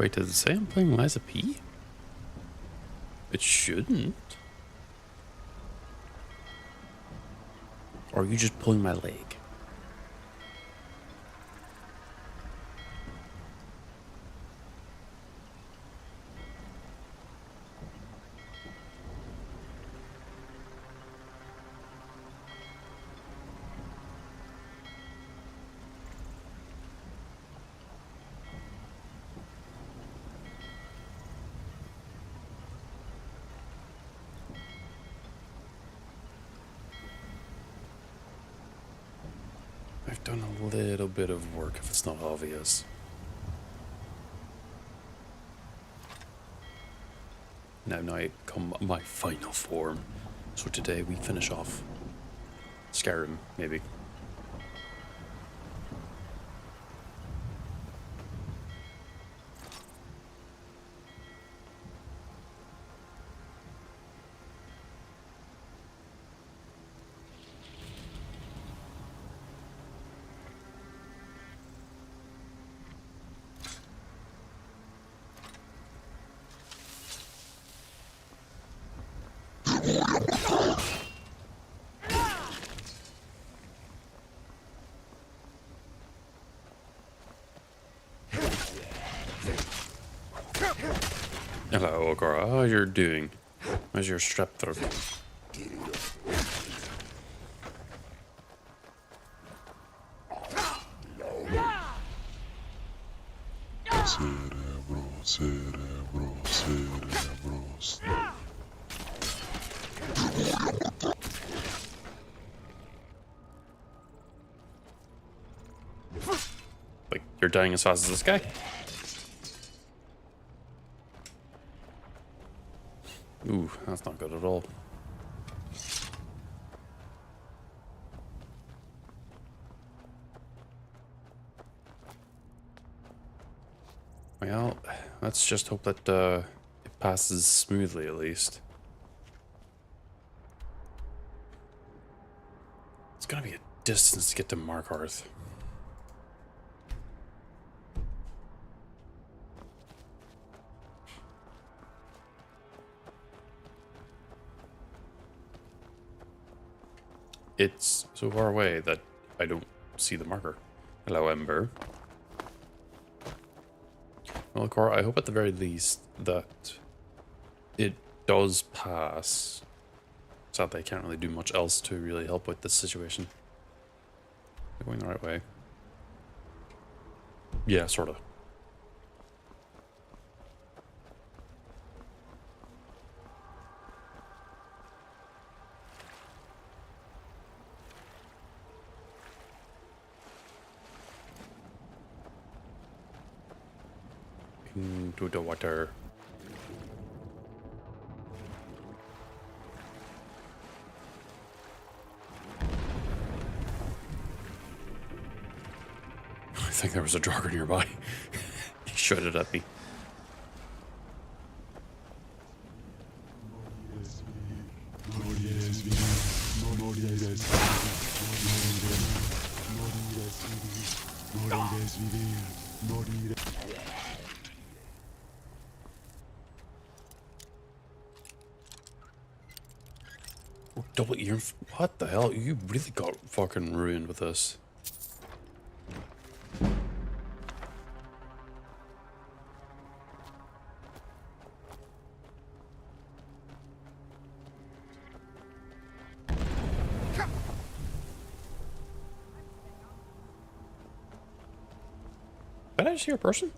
Wait, does it say I'm playing Liza P? It shouldn't. Or are you just pulling my leg? I've done a little bit of work if it's not obvious. Now I come my final form. So today we finish off Skyrim, maybe. Hello, Okara. How you're doing? How's your strep throat? Cerebros. Like, you're dying as fast as this guy? Ooh, that's not good at all. Well, let's just hope that it passes smoothly at least. It's gonna be a distance to get to Markarth. It's so far away that I don't see the marker. Hello, Ember. Well, Cora, I hope at the very least that it does pass. Sadly, I can't really do much else to really help with this situation. Am I going the right way? Yeah, sort of. Into the water. I think there was a jogger nearby. He shot it at me. Oh, double ear. What the hell? You really got fucking ruined with this. Did I just hear a person?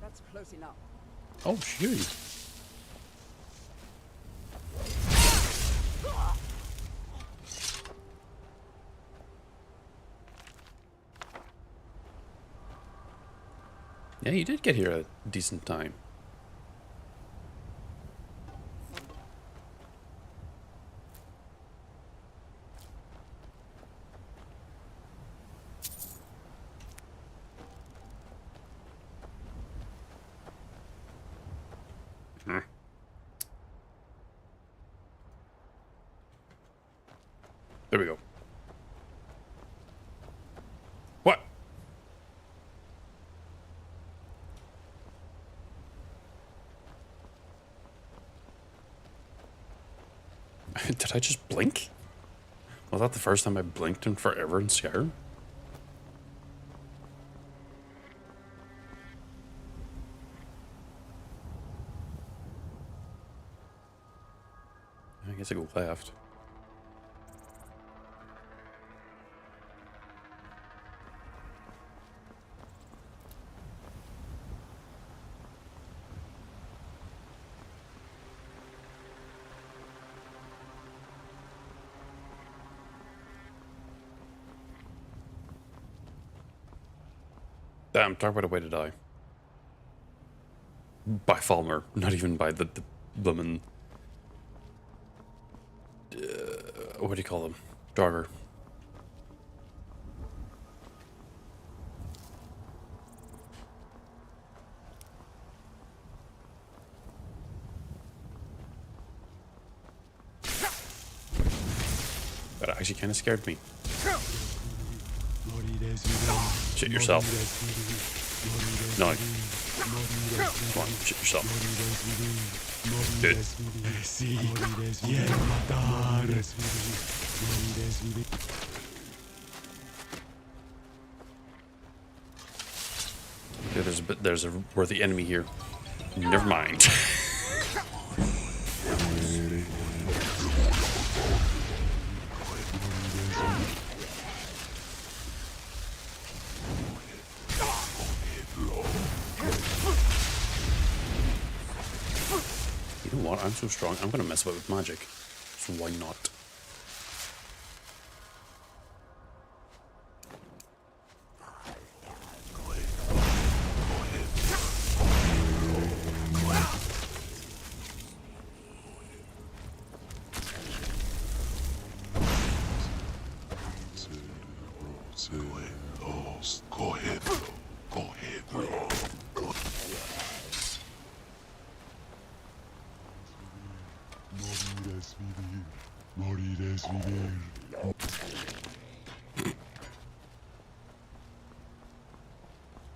That's close enough. Oh, shoot. Yeah, you did get here a decent time. There we go. What? Did I just blink? Was that the first time I blinked in forever in Skyrim? I guess I go left. Damn, talk about a way to die. By Falmer, not even by the woman. What do you call them? Dogger. That actually kind of scared me. Shit yourself. No. Come on, shit yourself. Good. Okay, there's a worthy enemy here. Never mind. You know what? I'm so strong. I'm gonna mess about with magic. So why not?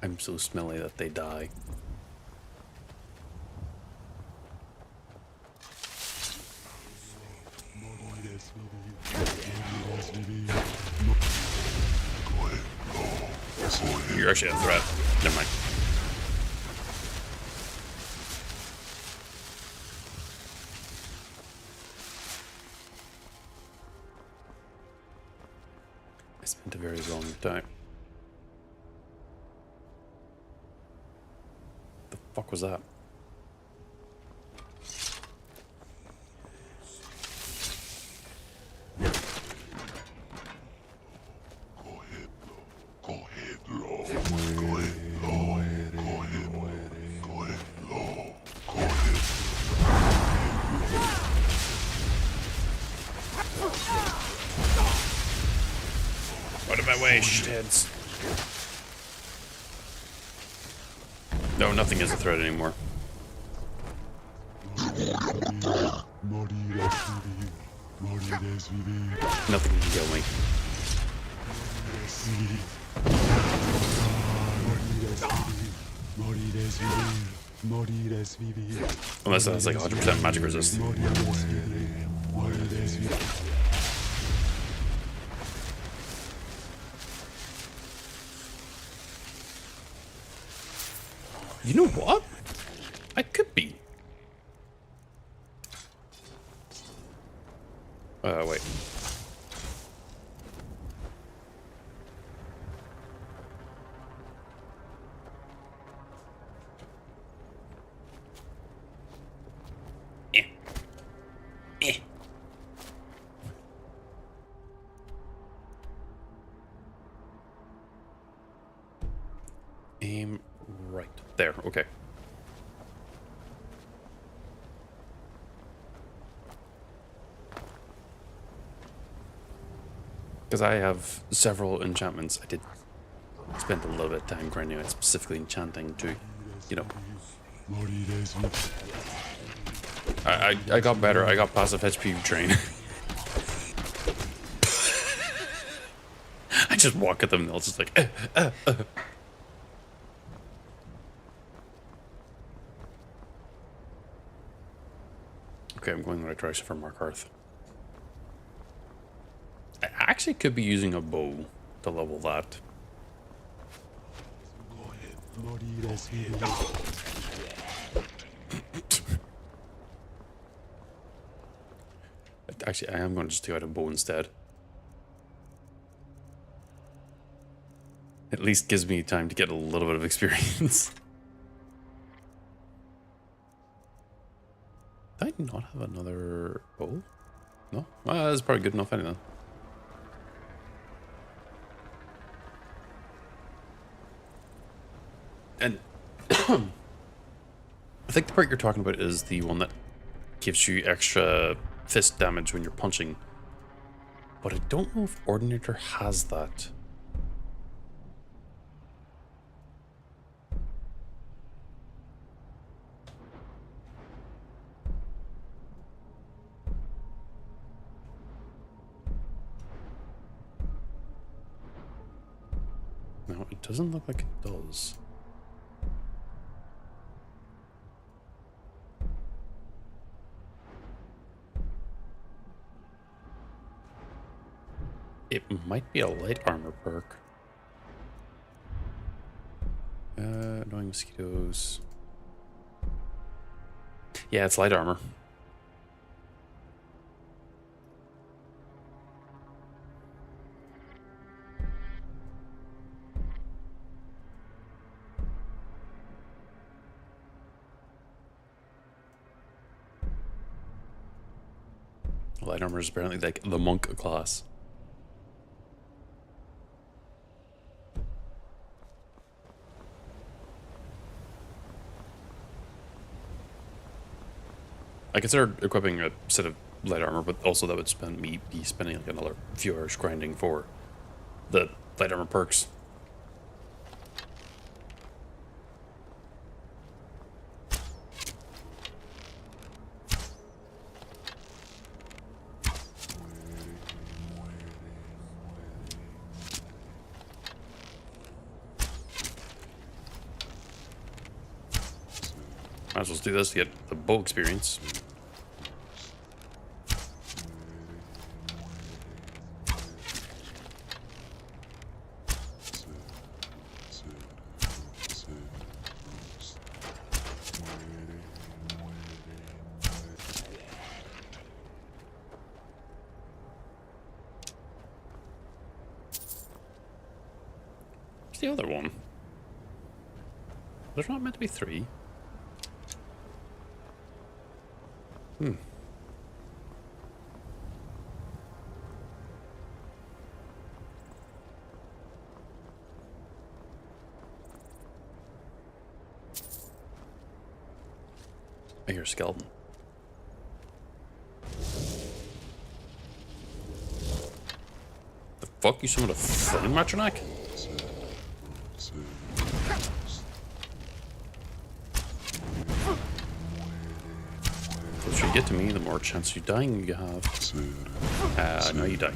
I'm so smelly that they die. You're actually a threat. Never mind. I spent a very long time. The fuck was that? Out of my way, shitheads. No, nothing is a threat anymore. Nothing can kill me. Unless that's like 100% magic resist. You know what? I could be. Wait. Eh. Eh. Aim right there. Okay. Because I have several enchantments. I did spend a little bit of time grinding out specifically enchanting to, you know. I got better. I got passive HP drain. I just walk at them and they'll just like, Okay, I'm going the right direction for Mark Hearth. actually could be using a bow to level that. Actually, I am going to just take out a bow instead. At least gives me time to get a little bit of experience. Did I not have another bow? No? Well, that's probably good enough anyway. And I think the part you're talking about is the one that gives you extra fist damage when you're punching. But I don't know if Ordinator has that. No, it doesn't look like it does. It might be a light armor perk. Annoying mosquitoes. Yeah, it's light armor. Light armor is apparently like the monk class. I considered equipping a set of light armor, but also that would be spending like another few hours grinding for the light armor perks. Might as well do this to get the bow experience. What's the other one? There's not meant to be 3. I hear a skeleton. The fuck? You summoned a flame Matronac? The closer you get to me, the more chance of you dying you have. No, you die.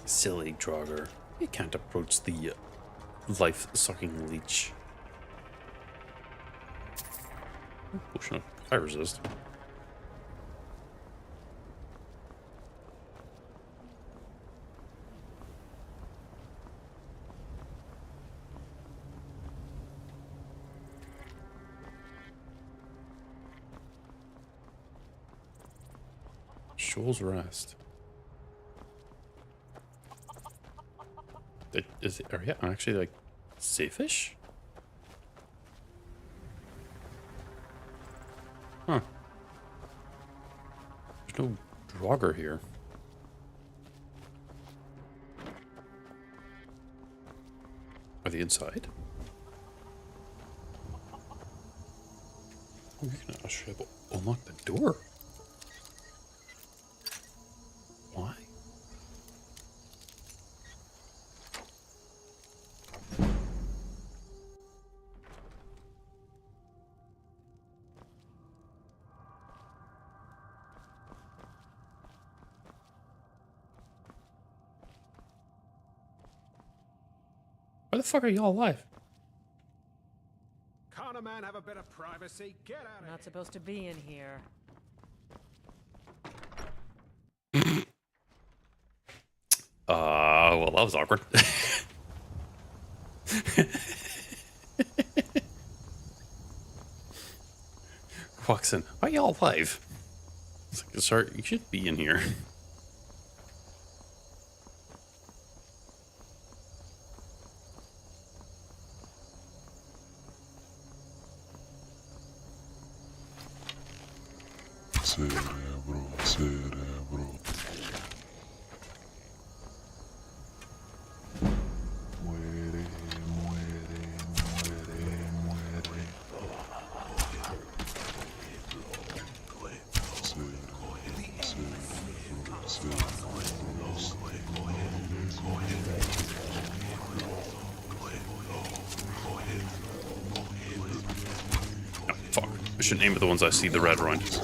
Silly Draugr. You can't approach the life-sucking leech. Potion of fire resist. Shoal's Rest. Is it area actually like safe-ish? Huh. There's no Draugr here. Are they inside? Oh, you can actually unlock the door. Why? Why the fuck are y'all alive? Can't a man have a bit of privacy? Get out of Not here. supposed to be in here. Well, that was awkward. Walks in. Why are y'all alive? It's like, sir, you should be in here. Cerebro, cerebro. Muere, muere, muere, muere. Oh, fuck. I should aim at the ones I see the red around.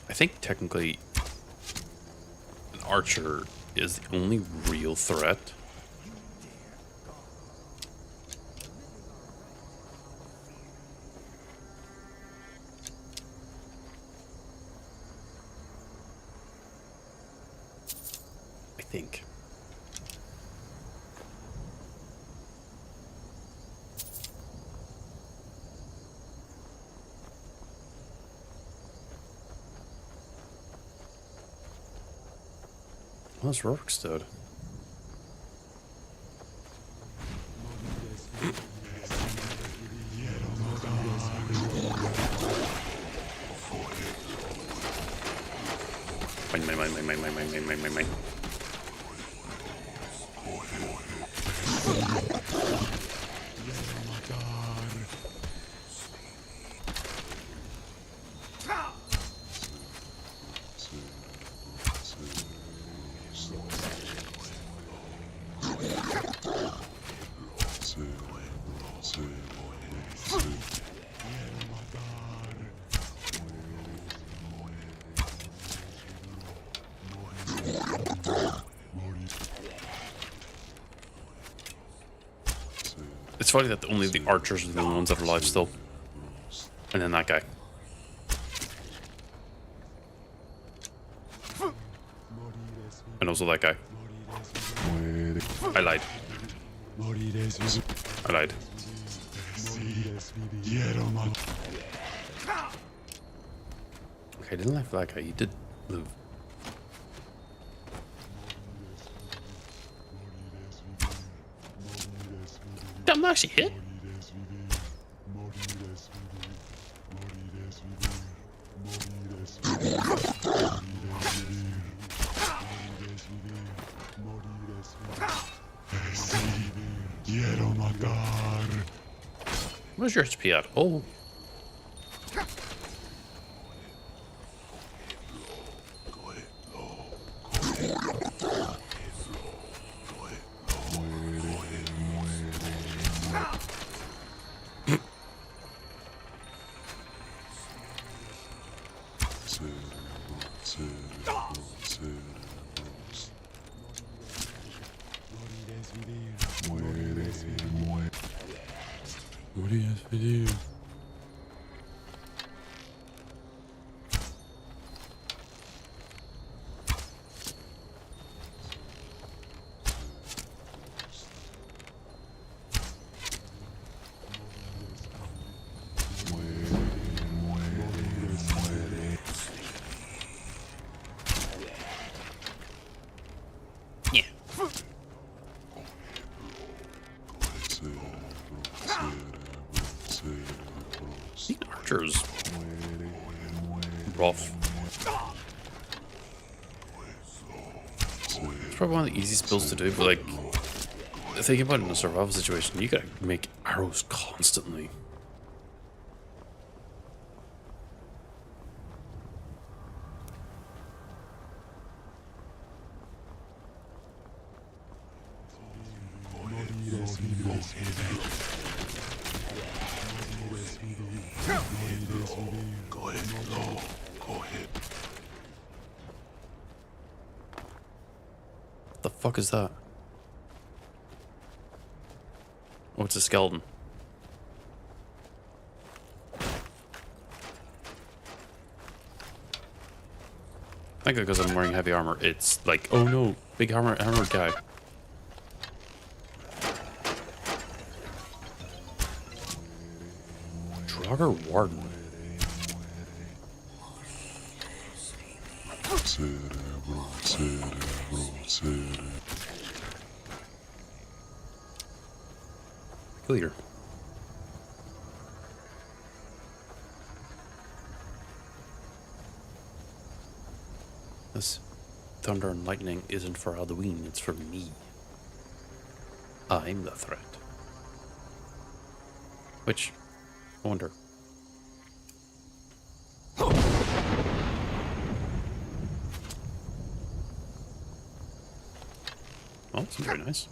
I think technically an archer is the only real threat. I think. Well, that's Rorke's dude. Mine. It's funny that only the archers are the only ones that are alive still. And then that guy. And also that guy. I lied. I lied. Okay, I didn't lie for that guy. He did live. I'm not actually hit. Where's your HP at? Oh. Archers. Rough. It's probably one of the easiest builds to do, but like, thinking about it in a survival situation, you gotta make arrows constantly. Go ahead, no. Go ahead. What the fuck is that? Oh, it's a skeleton. I think because I'm wearing heavy armor, it's like, oh no, big armored guy. Draugr Warden. Cerebro, cerebro, cerebro. Clear. This thunder and lightning isn't for Alduin, it's for me. I'm the threat. Which, I wonder. Oh, that's very nice.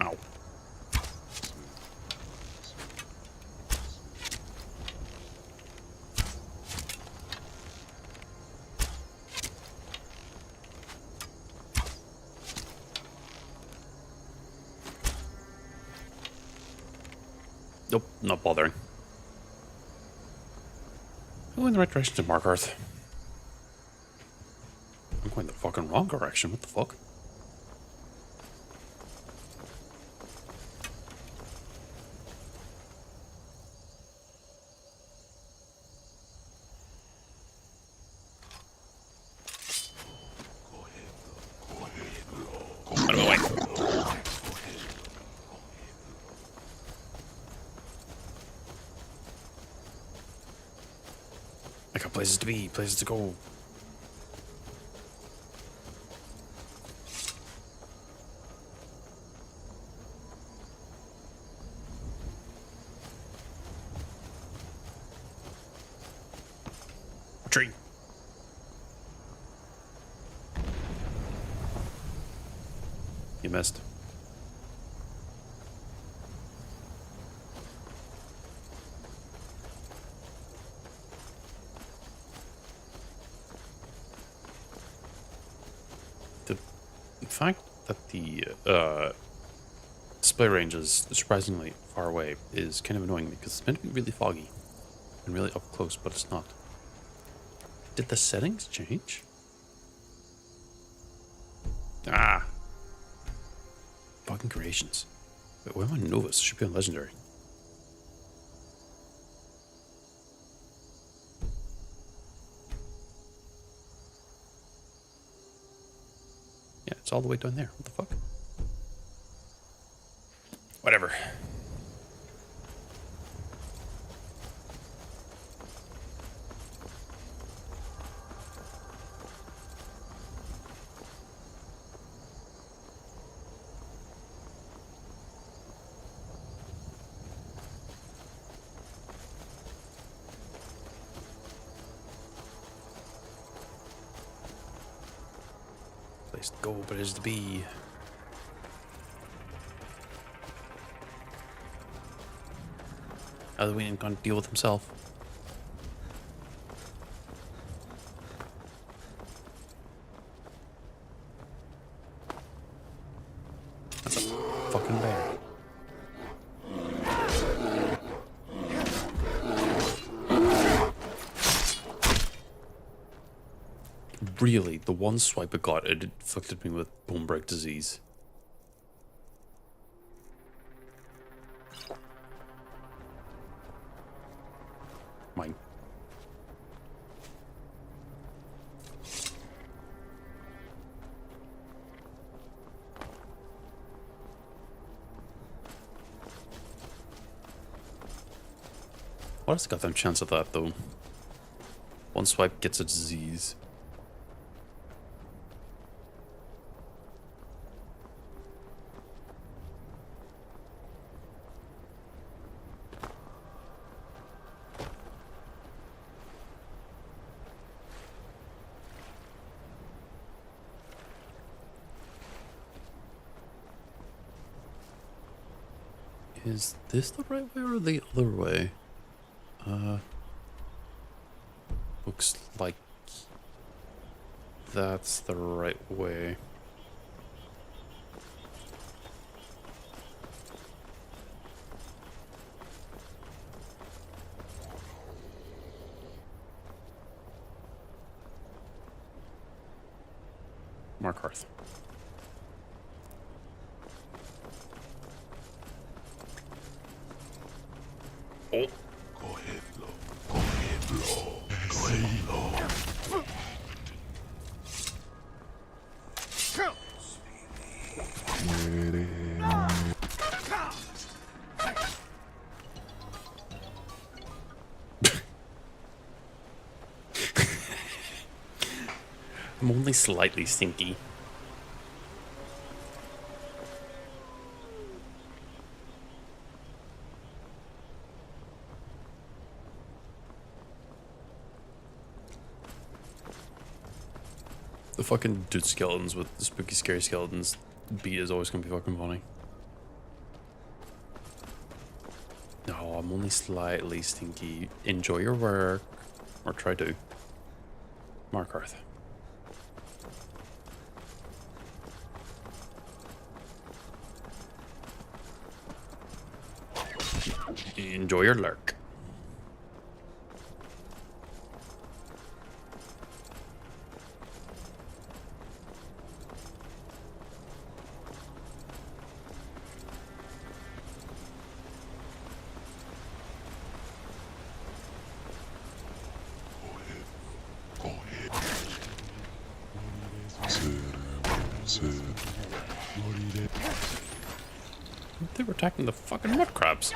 Ow. Nope, not bothering. I'm going in the right direction to Markarth. I'm going the fucking wrong direction, what the fuck? Out of the way. I got places to be, places to go. Tree. You missed. The fact that the display range is surprisingly far away is kind of annoying me because it's meant to be really foggy and really up close, but it's not. Did the settings change? Ah. Fucking creations. Wait, why am I Novus? Should be on Legendary. Yeah, it's all the way down there. What the fuck? Whatever. Place to go, but it is to be. Alduin can't deal with himself. That's a fucking bear. Really, the one swipe I got, it inflicted me with bone break disease. Mine. What else got them chance of that though? One swipe gets a disease. Is this the right way or the other way? Looks like that's the right way. Markarth. Oh. Go ahead, Lo. Go ahead, Lo. Go ahead, Lo. I'm only slightly stinky. The fucking dude skeletons with the spooky scary skeletons beat is always gonna be fucking funny. No, I'm only slightly stinky. Enjoy your work. Or try to. Markarth. Enjoy your lurk. Go ahead. They were attacking the fucking mud crabs.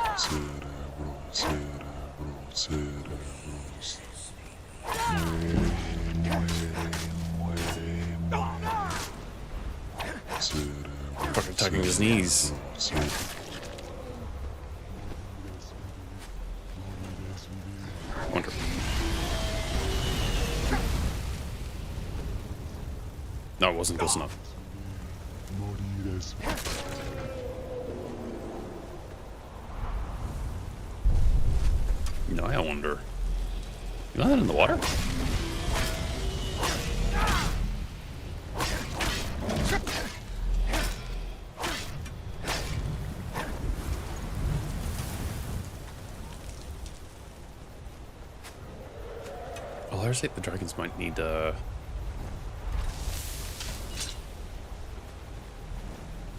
Fucking attacking his knees. Wonder. No, it wasn't close enough. No, I wonder. You landed in the water? Well, I think the dragons might need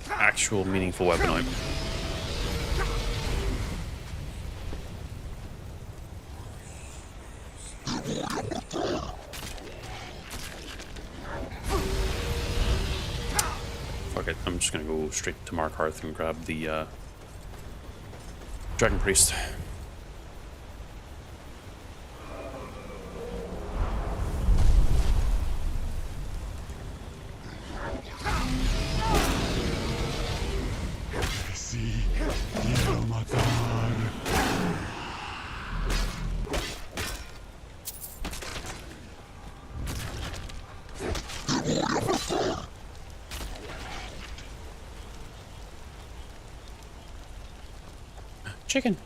actual meaningful weapon out. Fuck it, I'm just gonna go straight to Markarth and grab the Dragon Priest. Chicken.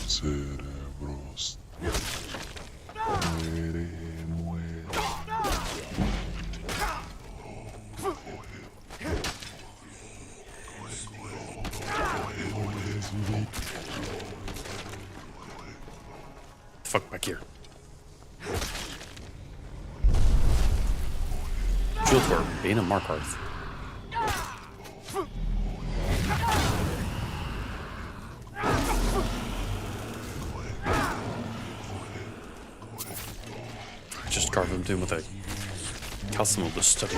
Cerebros. Muere. Fuck back here. Shield Word, Bane of Markarth. Just carve him down with a calcium of the stuff.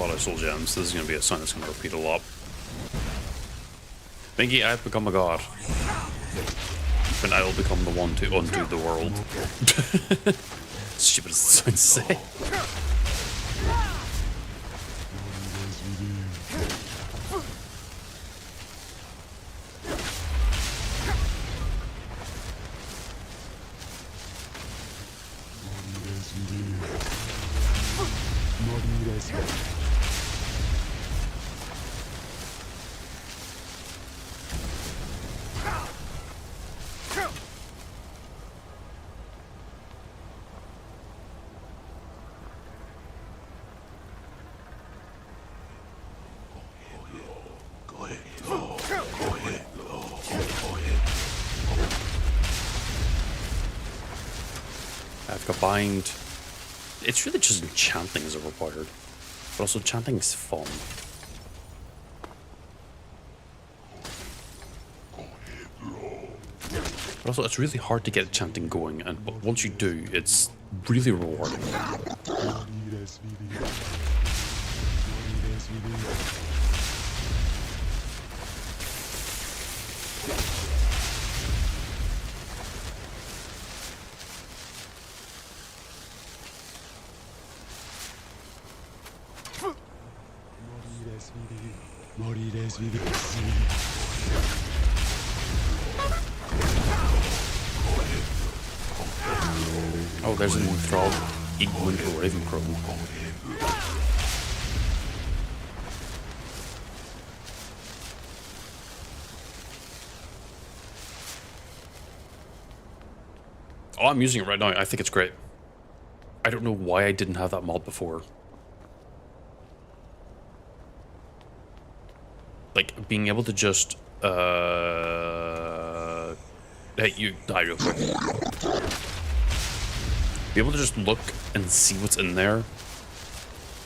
lot of soul gems. This is going to be a sign that's going to repeat a lot. Mingy, I've become a god. And I will become the one to undo the world. Stupid as it sounds to say. I've combined... It's really just enchanting is required. But also enchanting is fun. But also it's really hard to get enchanting going, and but once you do, it's really rewarding. Oh, there's an enthralled equal to Ravencrow. Oh, I'm using it right now. I think it's great. I don't know why I didn't have that mod before. Like, being able to just, hey, you die real quick. Be able to just look and see what's in there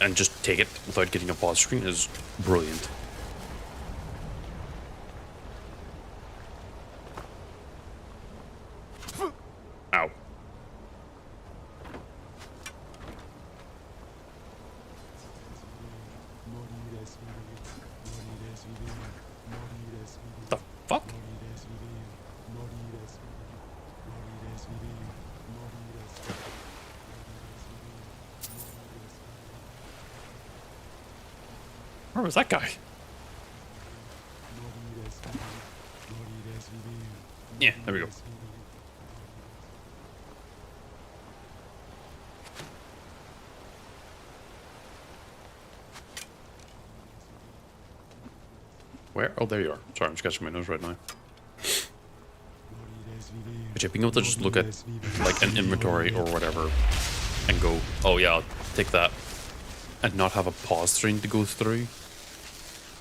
and just take it without getting a pause screen is brilliant. Ow. The fuck? Where was that guy? Yeah, there we go. Where? Oh, there you are. Sorry, I'm scratching my nose right now. But yeah, being able to just look at like an inventory or whatever and go, oh yeah, I'll take that, and not have a pause screen to go through,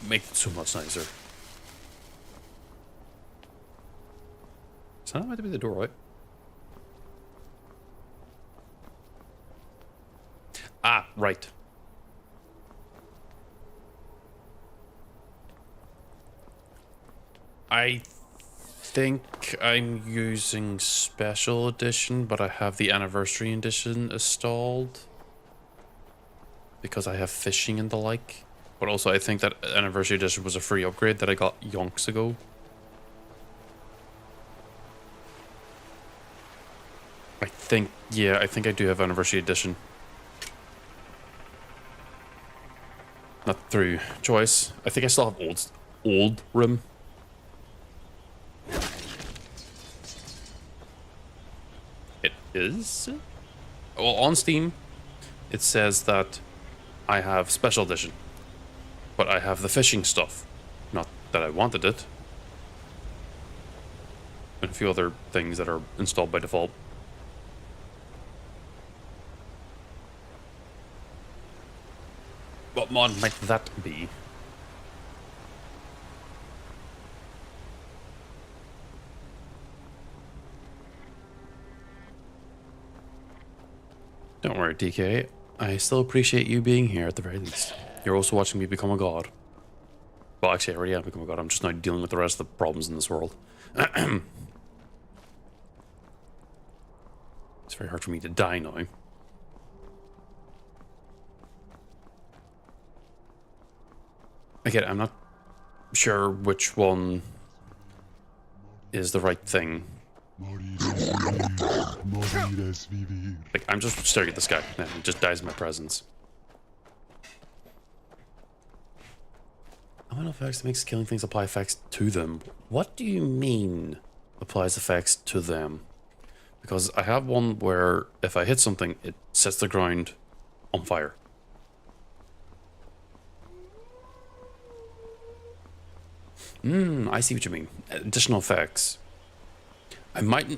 make it so much nicer. So that might be the door, right? Ah, right. I think I'm using special edition, but I have the anniversary edition installed because I have fishing and the like. But also I think that anniversary edition was a free upgrade that I got yonks ago. I think, yeah, I think I do have anniversary edition. Not through choice. I think I still have old room. It is? Well, on Steam, it says that I have special edition, but I have the fishing stuff. Not that I wanted it. And a few other things that are installed by default. What mod might that be? Don't worry, DK. I still appreciate you being here at the very least. You're also watching me become a god. Well, actually, I already have become a god. I'm just now dealing with the rest of the problems in this world. It's very hard for me to die now. Again, I'm not sure which one is the right thing. Like, I'm just staring at this guy, and he just dies in my presence. How many effects that makes killing things apply effects to them? What do you mean applies effects to them? Because I have one where if I hit something, it sets the ground on fire. I see what you mean. Additional effects. I might...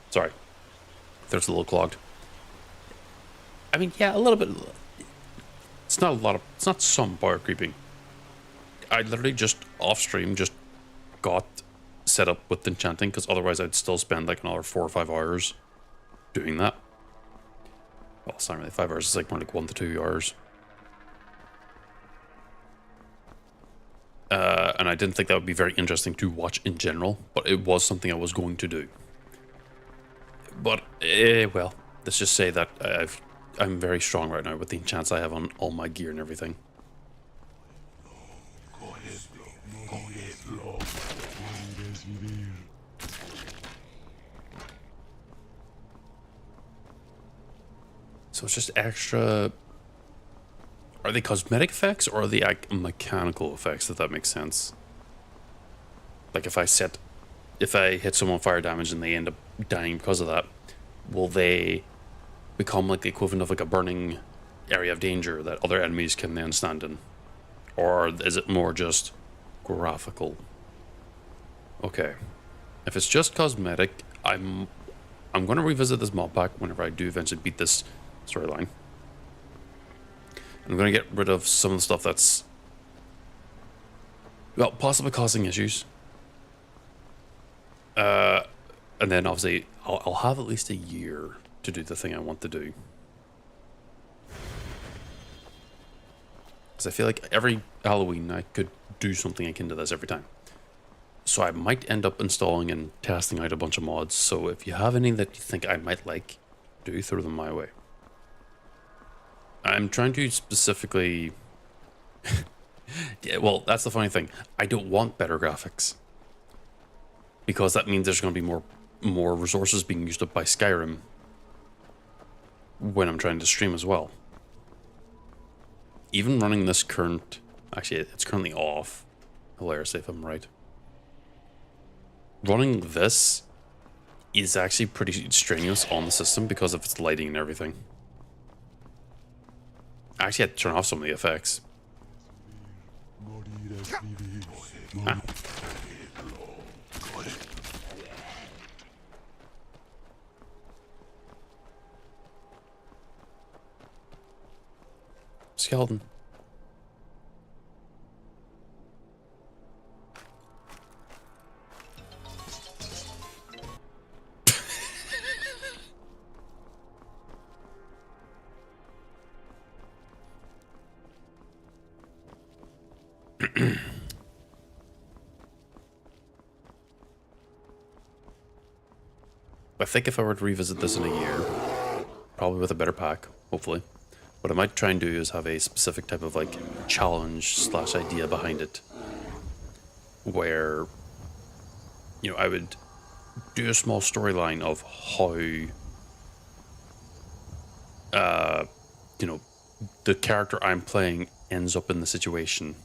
Sorry. There's a little clogged. I mean, yeah, a little bit. It's not a lot of... It's not some power creeping. I literally just off-stream just got set up with enchanting, because otherwise I'd still spend like another 4 or 5 hours doing that. Well, it's not really 5 hours. It's like more like 1 to 2 hours. And I didn't think that would be very interesting to watch in general, but it was something I was going to do. But, well, let's just say that I'm very strong right now with the enchants I have on all my gear and everything. So it's just extra... Are they cosmetic effects or are they mechanical effects, if that makes sense? Like if I hit someone fire damage and they end up dying because of that, will they become like the equivalent of like a burning area of danger that other enemies can then stand in? Or is it more just graphical? Okay. If it's just cosmetic, I'm going to revisit this mod pack whenever I do eventually beat this storyline. I'm going to get rid of some of the stuff that's, well, possibly causing issues. And then obviously I'll have at least a year to do the thing I want to do. Because I feel like every Halloween I could do something akin to this every time. So I might end up installing and testing out a bunch of mods. So if you have any that you think I might like, do throw them my way. I'm trying to specifically... Yeah, well, that's the funny thing. I don't want better graphics. Because that means there's going to be more resources being used up by Skyrim when I'm trying to stream as well. Even running this current... Actually, it's currently off. Hilariously, if I'm right. Running this is actually pretty strenuous on the system because of its lighting and everything. I actually had to turn off some of the effects. Ah. Skeleton. I think if I were to revisit this in a year, probably with a better pack, hopefully, what I might try and do is have a specific type of like challenge / idea behind it, where, you know, I would do a small storyline of how, you know, the character I'm playing ends up in the situation.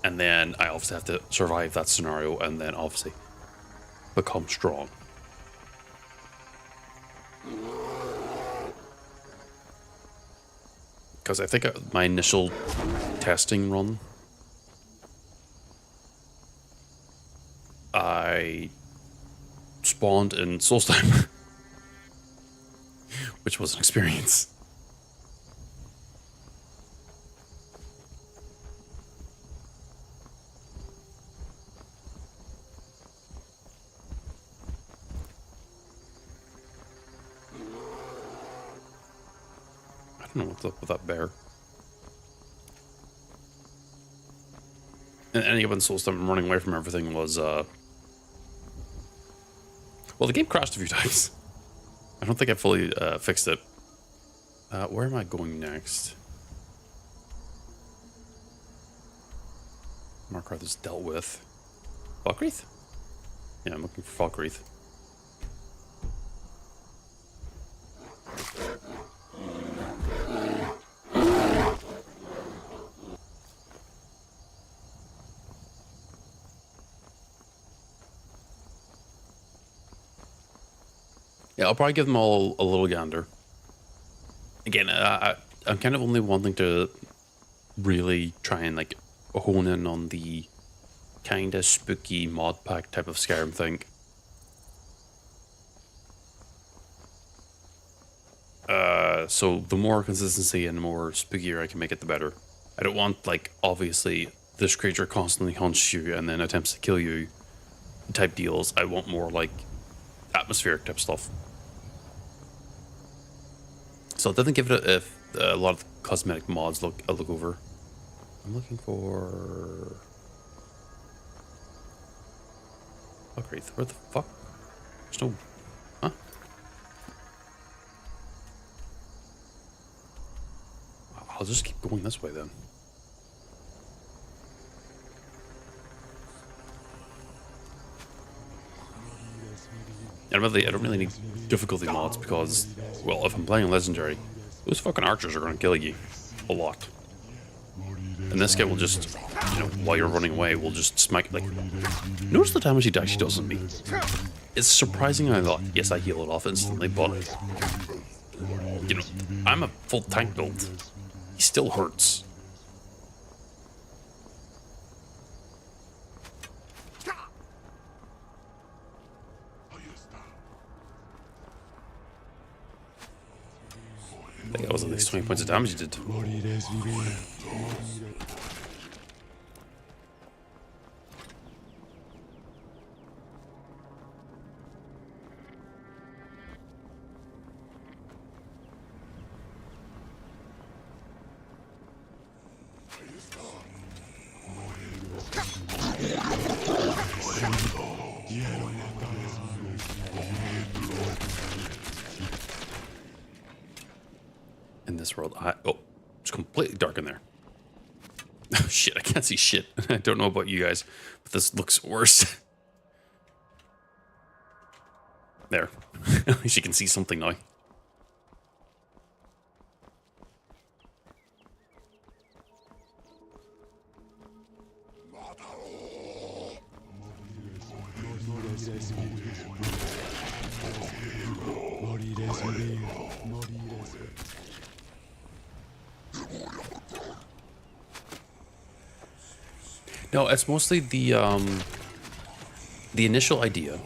And then I obviously have to survive that scenario and then obviously become strong. Because I think my initial testing run, I spawned in Soulstime, which was an experience. I don't know what's up with that bear. And any of the Soulstime running away from everything was, well, the game crashed a few times. I don't think I fully fixed it. Where am I going next? Markarth is dealt with. Falkreath? Yeah, I'm looking for Falkreath. Yeah, I'll probably give them all a little gander. Again, I'm kind of only wanting to really try and like hone in on the kind of spooky mod pack type of Skyrim thing. So the more consistency and the more spookier I can make it, the better. I don't want, like, obviously this creature constantly hunts you and then attempts to kill you type deals. I want more like atmospheric type stuff. So I'll definitely give it a lot of cosmetic mods a look over. I'm looking for Falkreath. Where the fuck? There's no. Huh? I'll just keep going this way then. I don't really need difficulty mods because, well, if I'm playing legendary, those fucking archers are going to kill you a lot. And this guy will just, you know, while you're running away, will just smite, like, notice the damage he actually does on me. It's surprising I thought, yes, I heal it off instantly, but, you know, I'm a full tank build. He still hurts. I think that was at least 20 points of damage he did. In this world, oh, it's completely dark in there. Oh shit, I can't see shit. I don't know about you guys, but this looks worse. There. At least you can see something now. No, it's mostly the initial idea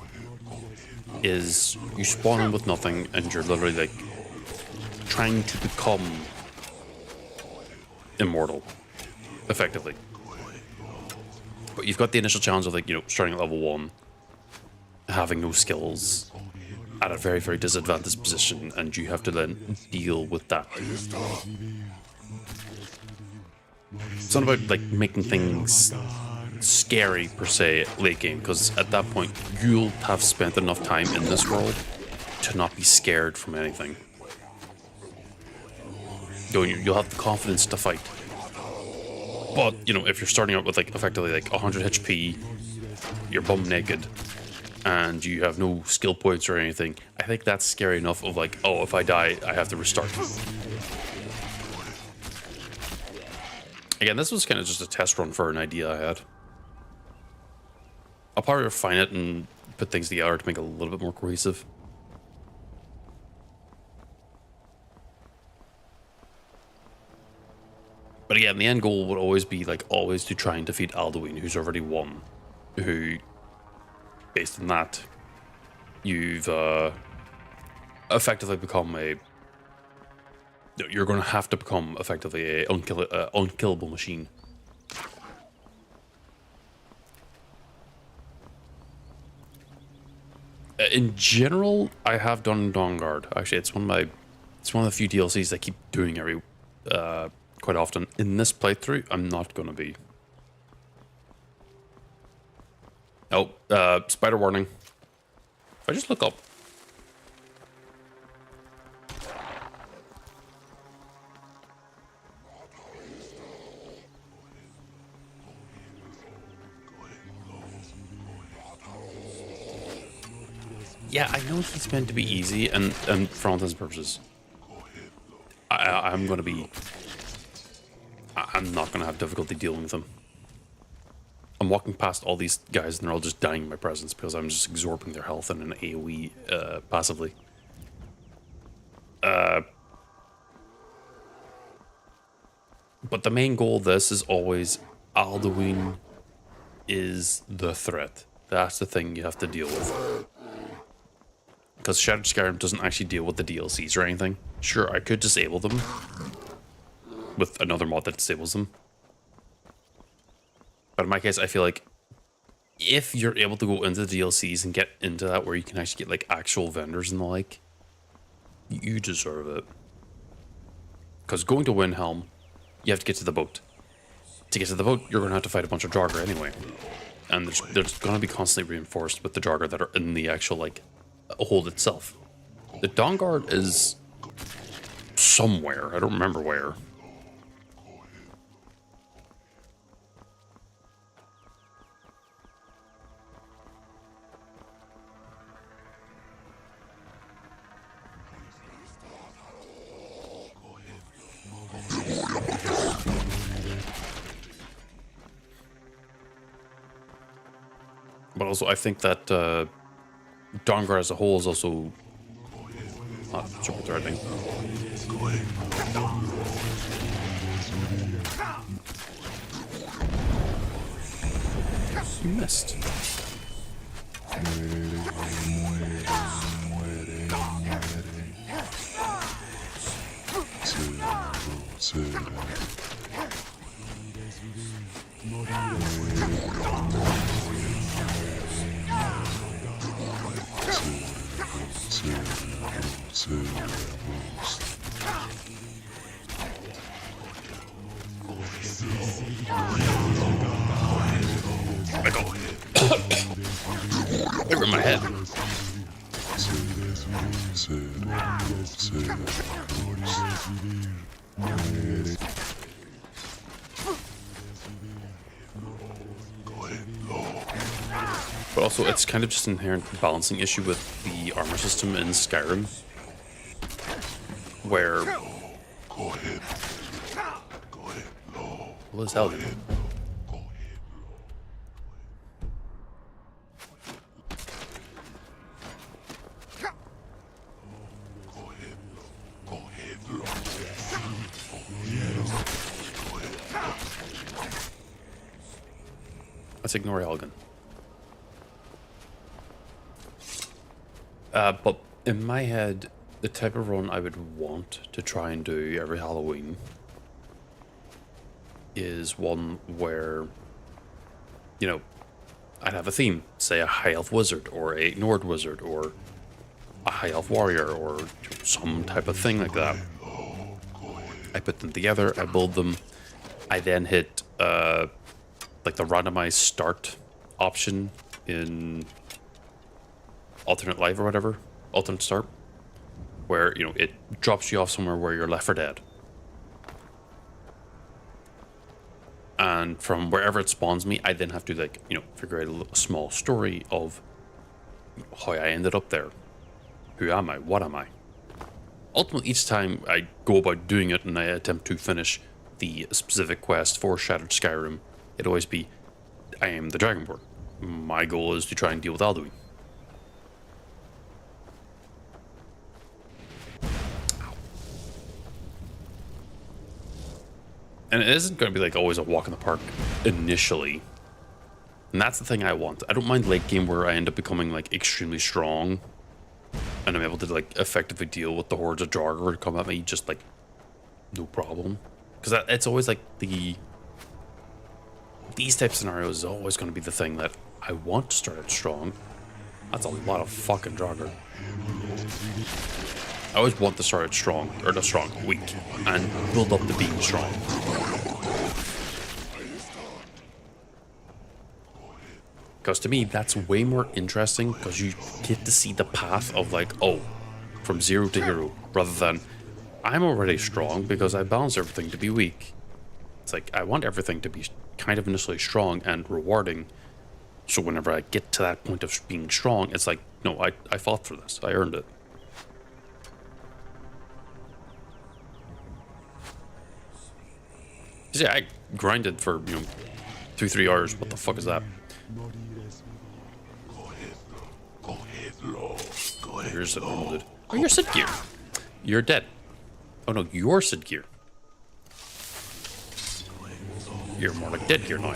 is you spawn in with nothing and you're literally like trying to become immortal, effectively. But you've got the initial challenge of, like, you know, starting at level 1, having no skills, at a very, very disadvantaged position, and you have to then deal with that. It's not about, like, making things scary, per se, late game, because at that point, you'll have spent enough time in this world to not be scared from anything. You'll have the confidence to fight. But, you know, if you're starting out with, like, effectively, like, 100 HP, you're bum naked, and you have no skill points or anything, I think that's scary enough of, like, oh, if I die, I have to restart. Again, this was kind of just a test run for an idea I had. I'll probably refine it and put things together to make it a little bit more cohesive. But again, the end goal would always be, like, always to try and defeat Alduin, who's already won. Who, based on that, you've effectively become a... You're going to have to become effectively a unkillable machine. In general, I have done Dawnguard. Actually, it's one of the few DLCs I keep doing quite often. In this playthrough, I'm not going to be. Oh, spider warning. If I just look up. Yeah, I know he's meant to be easy, and for all intents and purposes, I'm gonna be... I'm not gonna have difficulty dealing with him. I'm walking past all these guys and they're all just dying in my presence because I'm just absorbing their health in an AoE passively. But the main goal of this is always Alduin is the threat. That's the thing you have to deal with. Because Shattered Skyrim doesn't actually deal with the DLCs or anything. Sure, I could disable them with another mod that disables them. But in my case, I feel like if you're able to go into the DLCs and get into that where you can actually get like actual vendors and the like, you deserve it. Because going to Windhelm, you have to get to the boat. To get to the boat, you're going to have to fight a bunch of Draugr anyway. And there's going to be constantly reinforced with the Draugr that are in the actual, like, hold itself. The Dawnguard is somewhere. I don't remember where. But also, I think that Dawnguard as a whole is also not super threatening. You missed. Over my head. But also, it's kind of just an inherent balancing issue with the armor system in Skyrim, where... What is Halloweeny? Let's ignore Elgin. But in my head, the type of run I would want to try and do every Halloween is one where, you know, I'd have a theme, say a high elf wizard or a Nord wizard or a high elf warrior or some type of thing like that. I put them together, I build them, I then hit like the randomized start option in alternate life or whatever, alternate start, where, you know, it drops you off somewhere where you're left for dead. And from wherever it spawns me, I then have to, like, you know, figure out a small story of how I ended up there. Who am I? What am I? Ultimately, each time I go about doing it and I attempt to finish the specific quest for Shattered Skyrim, it'd always be, I am the Dragonborn. My goal is to try and deal with Alduin. And it isn't going to be like always a walk in the park initially. And that's the thing I want. I don't mind late game where I end up becoming like extremely strong and I'm able to like effectively deal with the hordes of Draugr to come at me just like no problem. Because it's always like these type of scenarios is always going to be the thing that I want to start out strong. That's a lot of fucking Draugr. I always want to start out strong, or not strong, weak, and build up to being strong. Because to me, that's way more interesting, because you get to see the path of like, oh, from zero to hero, rather than, I'm already strong because I balance everything to be weak. It's like, I want everything to be kind of initially strong and rewarding, So whenever I get to that point of being strong, it's like, no, I fought for this. I earned it. Yeah, I grinded for, 2-3 hours. What the fuck is that? Here's a normal dude. Oh, you're Sid Gear. You're dead. Oh no, you're Sid Gear. You're more like Dead Gear now.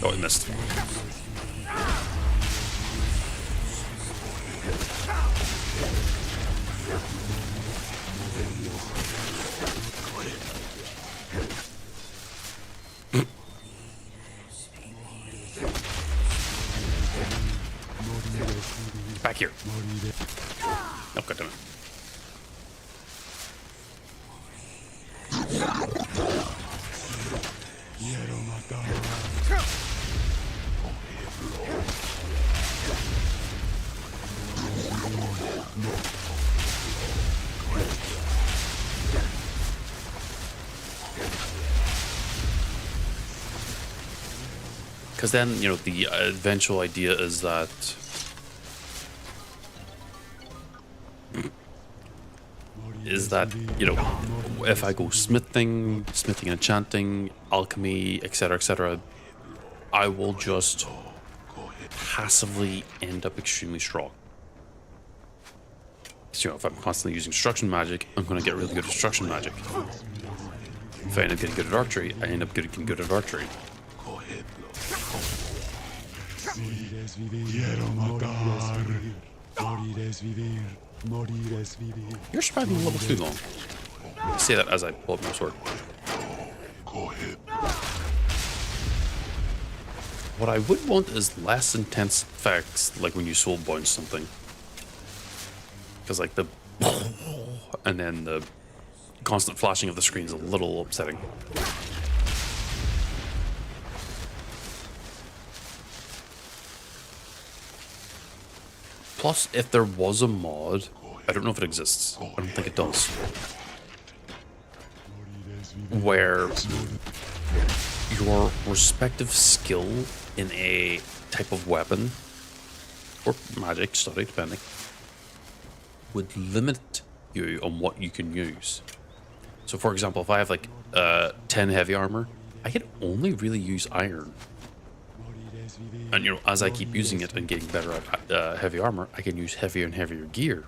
Oh, I missed. Back here. Oh, goddammit. Because then, the eventual idea is that if I go smithing, and enchanting, alchemy, etc., I will just passively end up extremely strong. So if I'm constantly using destruction magic, I'm going to get really good at destruction magic. If I end up getting good at archery, I end up getting good at archery. You're surviving a little too long. I say that as I pull up my sword. What I would want is less intense effects, like when you soul bounce something. Because like the and then the constant flashing of the screen is a little upsetting. Plus, if there was a mod, I don't know if it exists. I don't think it does. Where your respective skill in a type of weapon or magic study, depending, would limit you on what you can use. So, for example, if I have like 10 heavy armor, I can only really use iron. And as I keep using it and getting better at heavy armor, I can use heavier and heavier gear.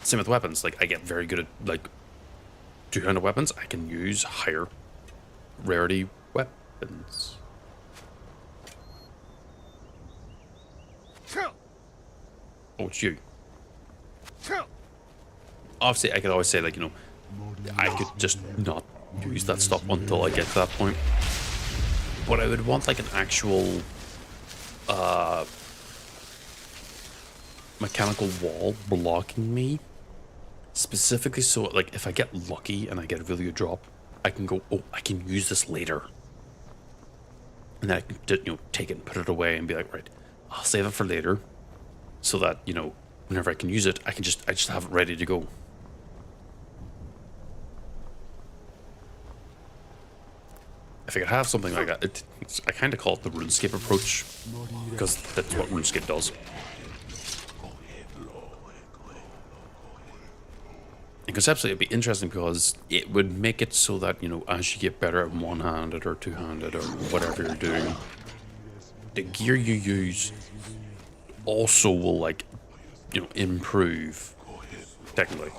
Same with weapons. Like I get very good at like two-handed weapons. I can use higher rarity weapons. Oh, it's you. Obviously, I could always say like I could just not use that stuff until I get to that point. But I would want like an actual mechanical wall blocking me, specifically so like if I get lucky and I get a really good drop, I can go, oh, I can use this later, and then I can take it and put it away and be like, right, I'll save it for later, so that whenever I can use it, I just have it ready to go. If I could have something like that, I kind of call it the RuneScape approach, because that's what RuneScape does. And conceptually, it'd be interesting because it would make it so that, as you get better at one-handed or two-handed or whatever you're doing, the gear you use also will, like, improve, technically.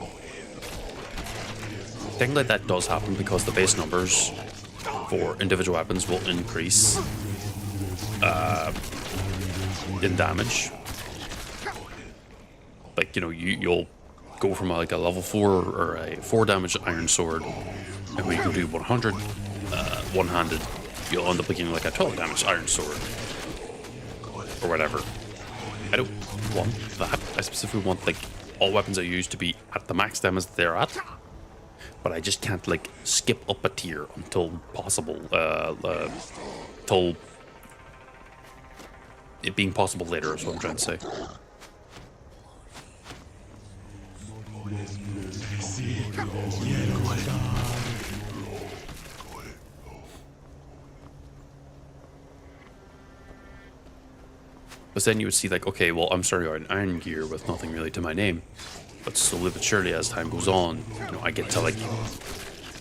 Technically, that does happen because the base numbers for individual weapons will increase in damage. Like, you'll go from like a level 4 or a 4 damage iron sword, and when you can do 100 one-handed, you'll end up looking like a 12 damage iron sword or whatever. I don't want that. I specifically want like all weapons I use to be at the max damage they're at, but I just can't like skip up a tier until possible, till it being possible later is what I'm trying to say. But then you would see like, okay, well, I'm starting out in iron gear with nothing really to my name. But slowly but surely as time goes on, you know, I get to like,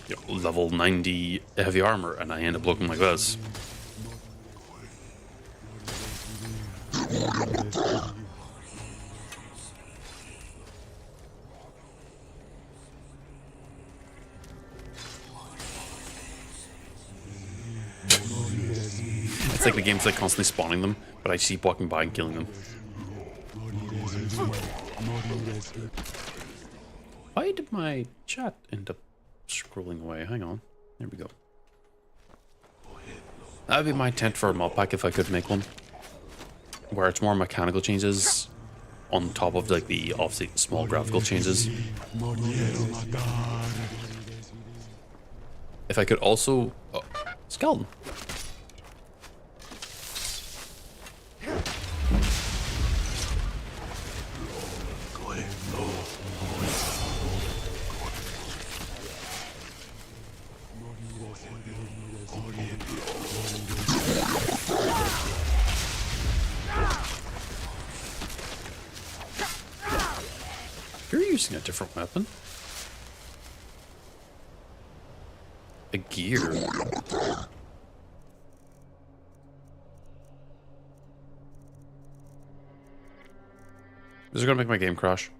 you know, level 90 heavy armor and I end up looking like this. It's like the game's like constantly spawning them, but I just keep walking by and killing them. Why did my chat end up scrolling away? Hang on. There we go. That would be my intent for a mod pack if I could make one. Where it's more mechanical changes on top of like the obviously small graphical changes. If I could also... Oh, skeleton. You're using a different weapon. A gear. Is it gonna make my game crash?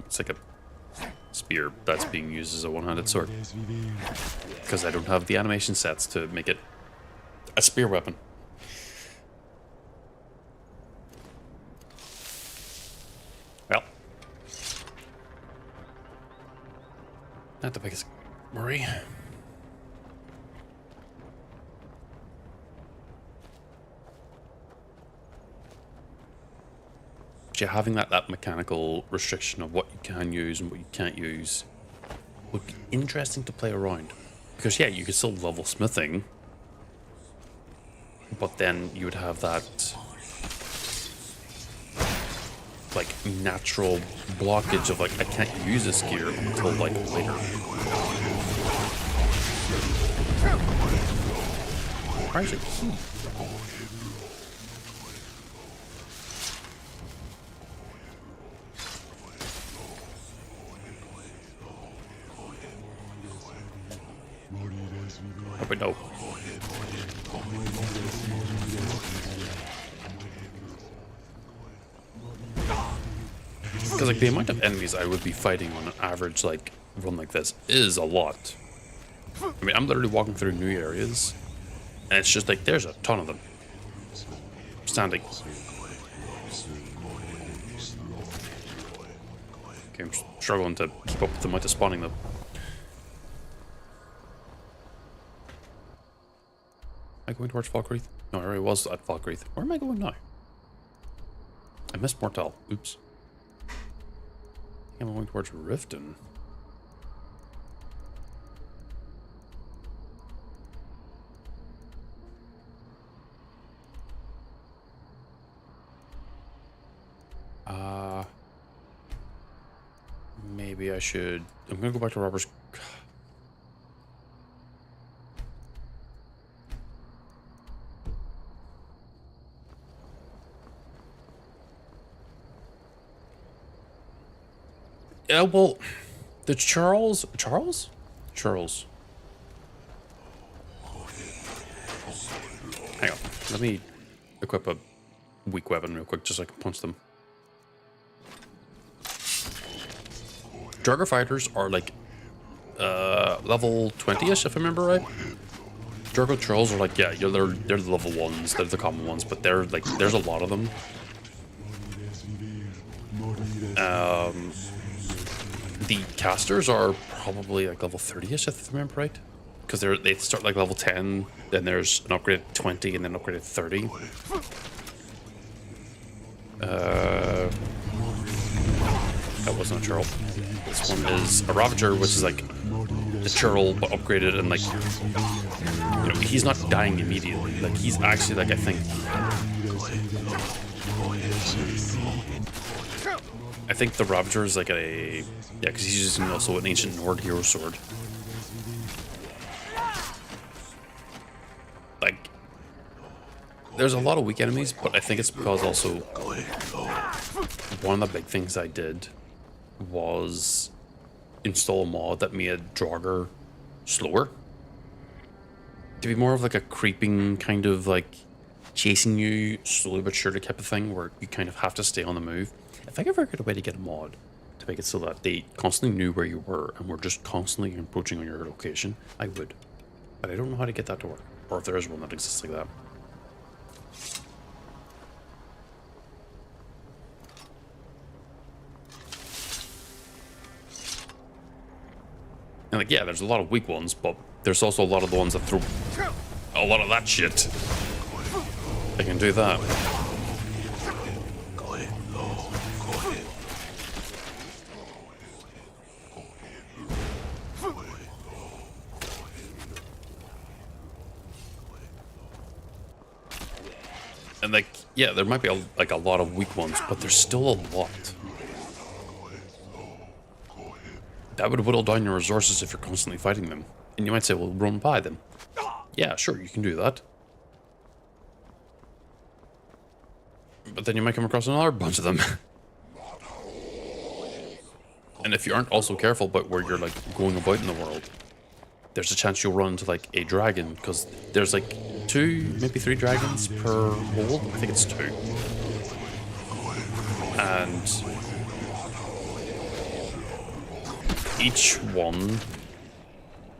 It's like a spear that's being used as a one-handed sword. Because I don't have the animation sets to make it a spear weapon. Well, not the biggest worry. But yeah, having that mechanical restriction of what you can use and what you can't use would be interesting to play around. Because yeah, you could still level smithing, but then you would have that like natural blockage of like I can't use this gear until like later. Why is it key? Oh, but no. Because like the amount of enemies I would be fighting on an average like run like this is a lot. I mean, I'm literally walking through new areas, and it's just like there's a ton of them standing. Okay, I'm struggling to keep up with the amount of spawning them. Am I going towards Falkreath? No, I already was at Falkreath. Where am I going now? I missed Mortal. Oops. I think I'm going towards Riften. Maybe I should... I'm gonna go back to Robert's... Yeah, well, the Charles... Charles? Charles. Hang on. Let me equip a weak weapon real quick just so I can punch them. Draugr fighters are like level 20-ish, if I remember right. Draugr trolls are like, yeah, they're the level ones, they're the common ones, but they're like, there's a lot of them. The casters are probably like level 30-ish, if I remember right. Because they start like level 10, then there's an upgraded 20, and then upgraded 30. That wasn't a churl. This one is a Ravager, which is like a churl but upgraded, and like, you know, he's not dying immediately. Like, he's actually like, I think the Ravager is like a, yeah, because he's using also an ancient Nord hero sword. Like, there's a lot of weak enemies, but I think it's because also one of the big things I did was install a mod that made Draugr slower. To be more of like a creeping kind of like chasing you slowly but surely type of thing where you kind of have to stay on the move. If I ever get a way to get a mod to make it so that they constantly knew where you were and were just constantly approaching on your location, I would. But I don't know how to get that to work, or if there is one that exists like that. And like, yeah, there's a lot of weak ones, but there's also a lot of the ones that throw a lot of that shit. I can do that. And like, yeah, there might be a lot of weak ones, but there's still a lot. That would whittle down your resources if you're constantly fighting them. And you might say, well, run by them. Yeah, sure, you can do that. But then you might come across another bunch of them. And if you aren't also careful about where you're like going about in the world, there's a chance you'll run into like a dragon, because there's like 2, maybe 3 dragons per hold. I think it's 2. And each one,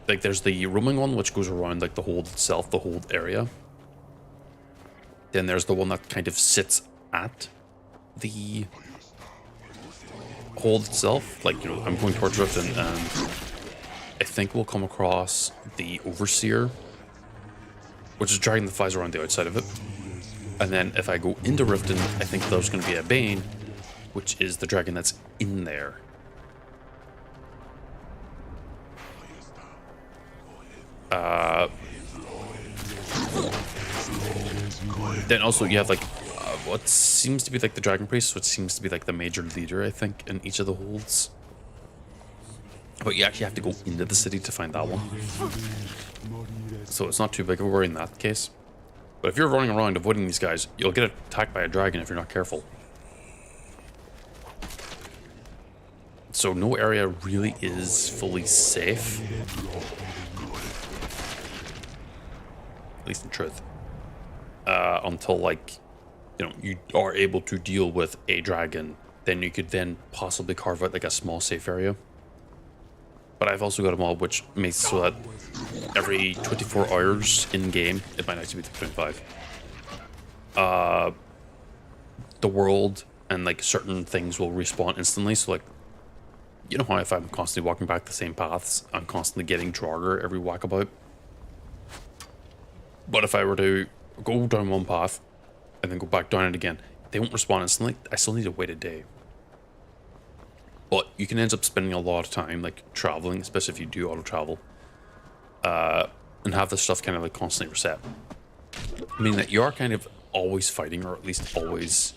like there's the roaming one which goes around like the hold itself, the hold area. Then there's the one that kind of sits at the hold itself. Like, you know, I'm going towards Riften, and I think we'll come across the Overseer, which is a dragon that flies around the outside of it. And then if I go into Riften, I think there's going to be a Bane, which is the dragon that's in there. Then also you have like what seems to be like the Dragon Priest, which seems to be like the major leader, I think, in each of the holds. But you actually have to go into the city to find that one. So it's not too big of a worry in that case. But if you're running around avoiding these guys, you'll get attacked by a dragon if you're not careful. So no area really is fully safe. At least in truth. Until, like, you know, you are able to deal with a dragon, then you could then possibly carve out like a small safe area. But I've also got a mod which makes so that every 24 hours in game, it might actually be 25. The world and like certain things will respawn instantly. So like, you know how if I'm constantly walking back the same paths, I'm constantly getting Draugr every walkabout. But if I were to go down one path and then go back down it again, they won't respawn instantly. I still need to wait a day. But you can end up spending a lot of time like traveling, especially if you do auto travel, and have this stuff kind of like constantly reset. Meaning that you are kind of always fighting, or at least always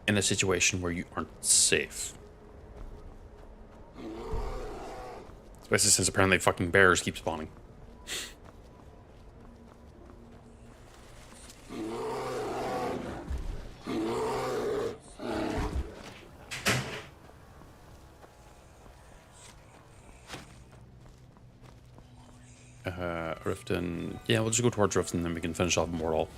in a situation where you aren't safe. Especially since apparently fucking bears keep spawning. Riften. Yeah, we'll just go towards Riften and then we can finish off Mortal.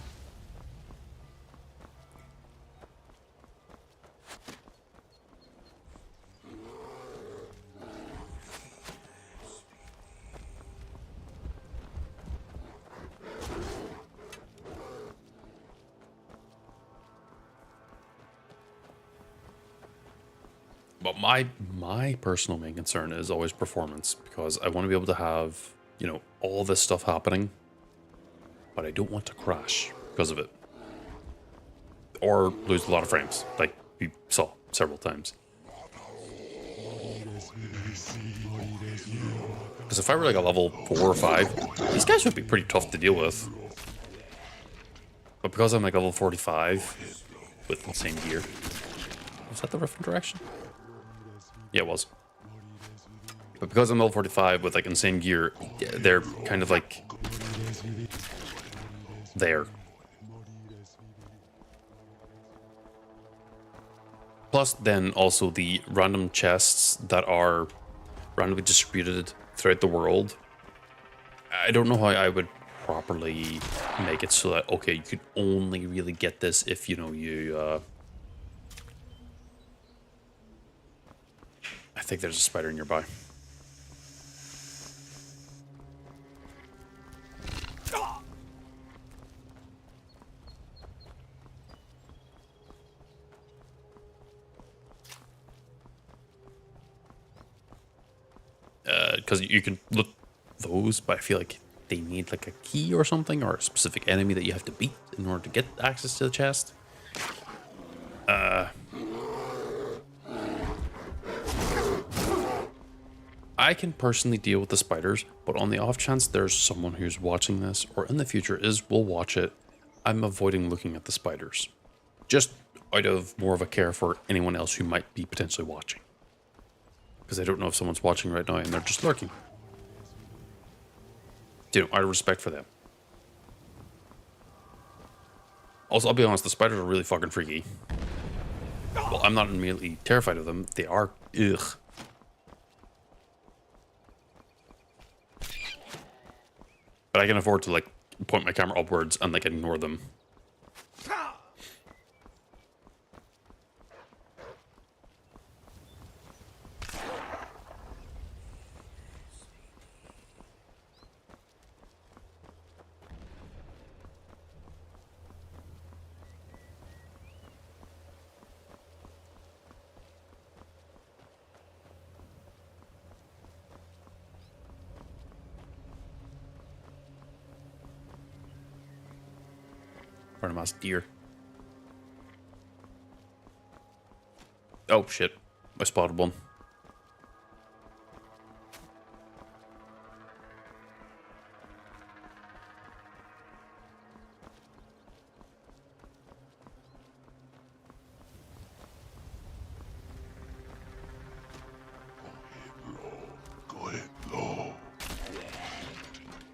But my personal main concern is always performance, because I want to be able to have, you know, all this stuff happening, but I don't want to crash because of it. Or lose a lot of frames, like we saw several times. Because if I were like a level 4 or 5, these guys would be pretty tough to deal with. But because I'm like level 45 with insane gear. Was that the different direction? Yeah, it was. But because I'm level 45 with like insane gear, they're kind of like there. Plus, then also the random chests that are randomly distributed throughout the world. I don't know how I would properly make it so that, okay, you could only really get this if, you know, I think there's a spider nearby. Because you can look those, but I feel like they need like a key or something, or a specific enemy that you have to beat in order to get access to the chest. I can personally deal with the spiders, but on the off chance there's someone who's watching this, or in the future will watch it, I'm avoiding looking at the spiders. Just out of more of a care for anyone else who might be potentially watching. Because I don't know if someone's watching right now and they're just lurking. You know, out of respect for them. Also, I'll be honest, the spiders are really fucking freaky. Well, I'm not immediately terrified of them. They are, ugh. But I can afford to, like, point my camera upwards and, like, ignore them. Random ass deer. Oh shit, I spotted one. Go ahead, low.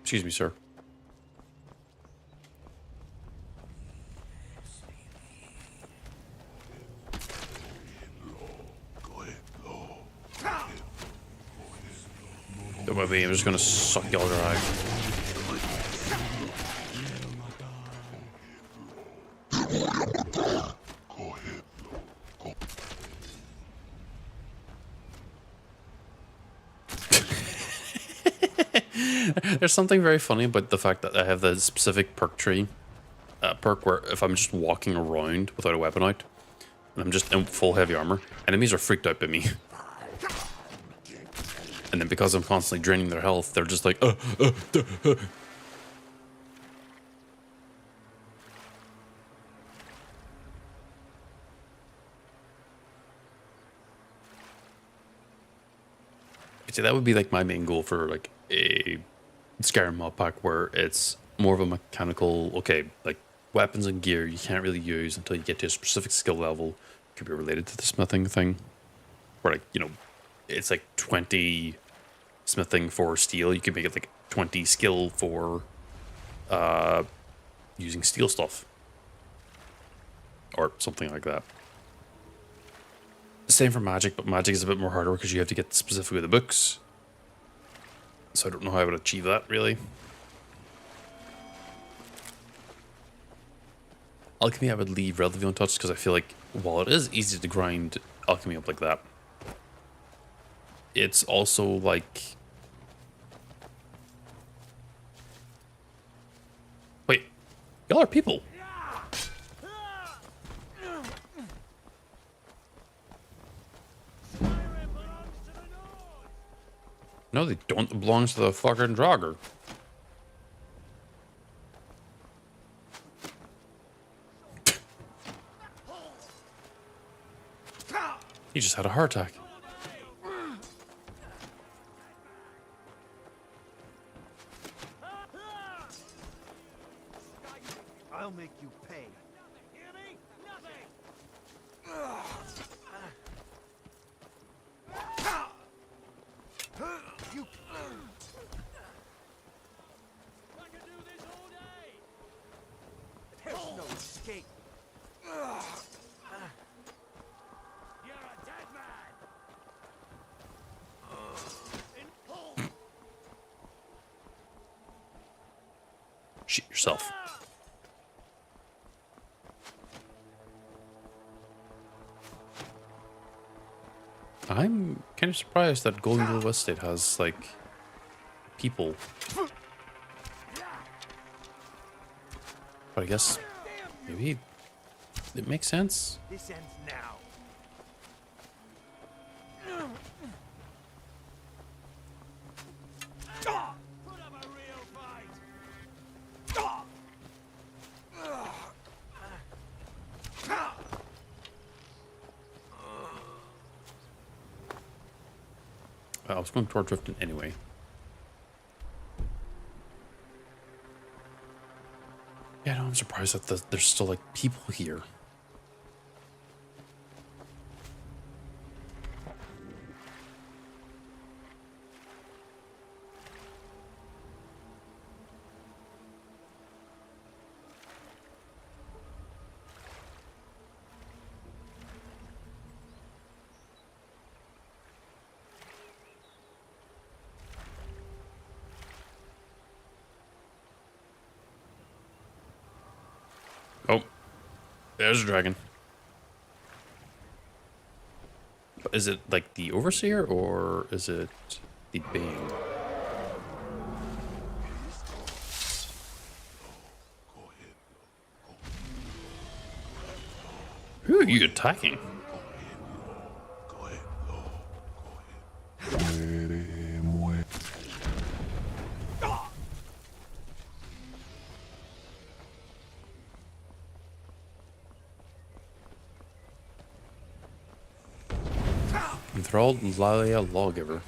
Excuse me, sir. Go ahead, low. Don't worry, I'm just gonna suck y'all dry. Go ahead, low. There's something very funny about the fact that I have the specific perk tree. Perk where if I'm just walking around without a weapon out, and I'm just in full heavy armor, enemies are freaked out by me. And then because I'm constantly draining their health, they're just like, See, that would be like my main goal for like a Skyrim mod pack where it's more of a mechanical, okay, like weapons and gear you can't really use until you get to a specific skill level. Could be related to the smithing thing. Where like, you know, it's like 20 smithing for steel. You could make it like 20 skill for using steel stuff. Or something like that. Same for magic, but magic is a bit more harder because you have to get specifically the books. So I don't know how I would achieve that, really. Alchemy I would leave relatively untouched because I feel like while it is easy to grind alchemy up like that, it's also like... Wait, y'all are people. No, they don't. It belongs to the fucking Draugr. He just had a heart attack. I'll make you pay. Hear me? You. I can do this all day. There's no escape. shit yourself. I'm kind of surprised that Golden Grove Estate has, like, people. But I guess maybe it makes sense. This ends now. Put up a real fight. I was going toward Drifting anyway. Yeah, no, I'm surprised that there's still, like, people here. Oh, there's a dragon. Is it like the Overseer or is it the Bane? Who are you attacking? Enthralled Lalia Lawgiver.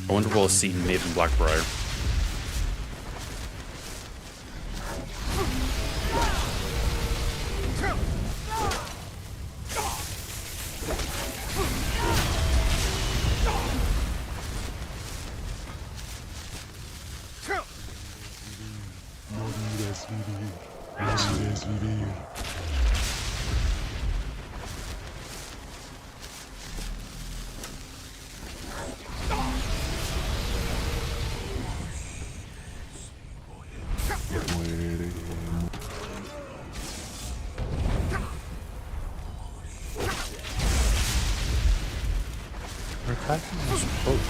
I wonder if we'll see Maiden Blackbriar. We're attacking this boat.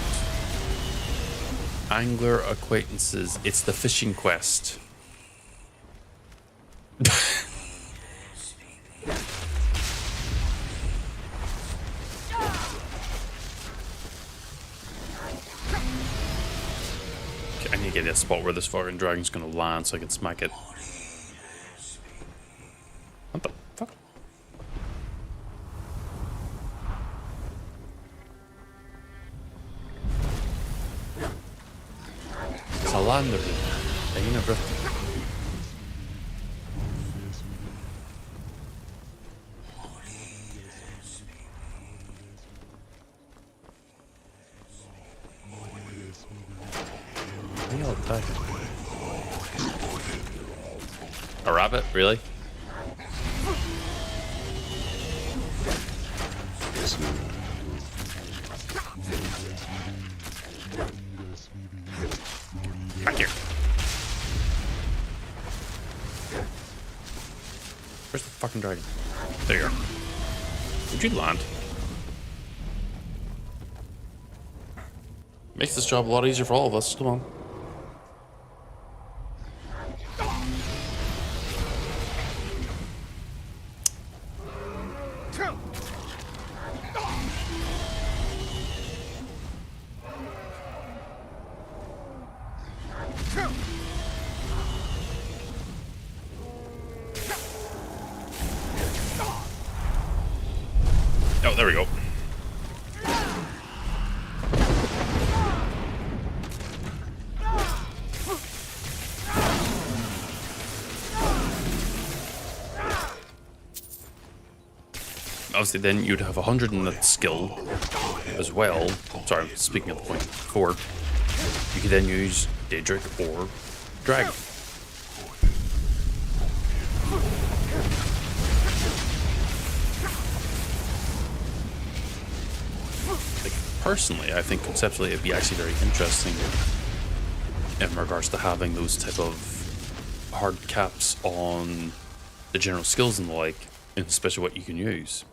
Angler acquaintances. It's the fishing quest. Okay, I need to get a spot where this fucking dragon's gonna land so I can smack it. What the fuck? Salander. Ayun na bro. A rabbit? Really? Back here. Where's the fucking dragon? There you are. Would you land? Makes this job a lot easier for all of us. Come on. Oh, there we go. Obviously, then you'd have 100 in that skill as well. Sorry, speaking of the point before. You could then use Daedric or Dragon. Like, personally, I think conceptually it'd be actually very interesting in regards to having those type of hard caps on the general skills and the like, and especially what you can use.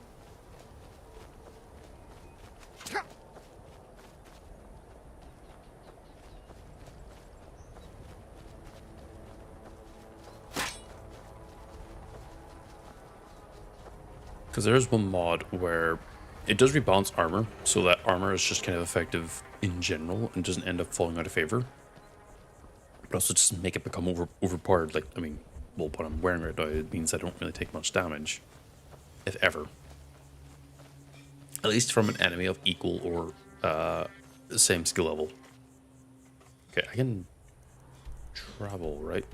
Because there is one mod where it does rebalance armor, so that armor is just kind of effective in general and doesn't end up falling out of favor. But also just make it become overpowered. Like, I mean, well, what I'm wearing right now, it means I don't really take much damage, if ever. At least from an enemy of equal or same skill level. Okay, I can travel, right?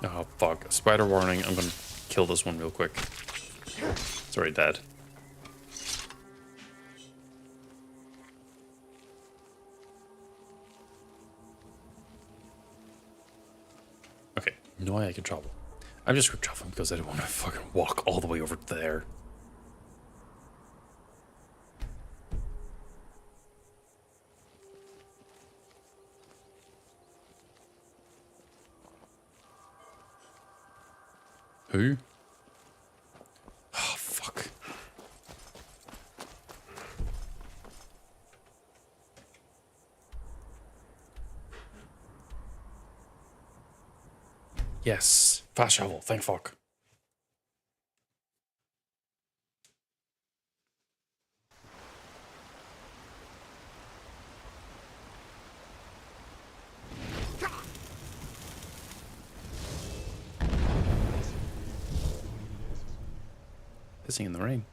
Oh, fuck. Spider warning. I'm gonna kill this one real quick. It's already dead. Okay, no way I can travel. I'm just group traveling because I don't want to fucking walk all the way over there. Who? Oh, fuck. Yes. Fast travel. Thank fuck. Pissing in the rain.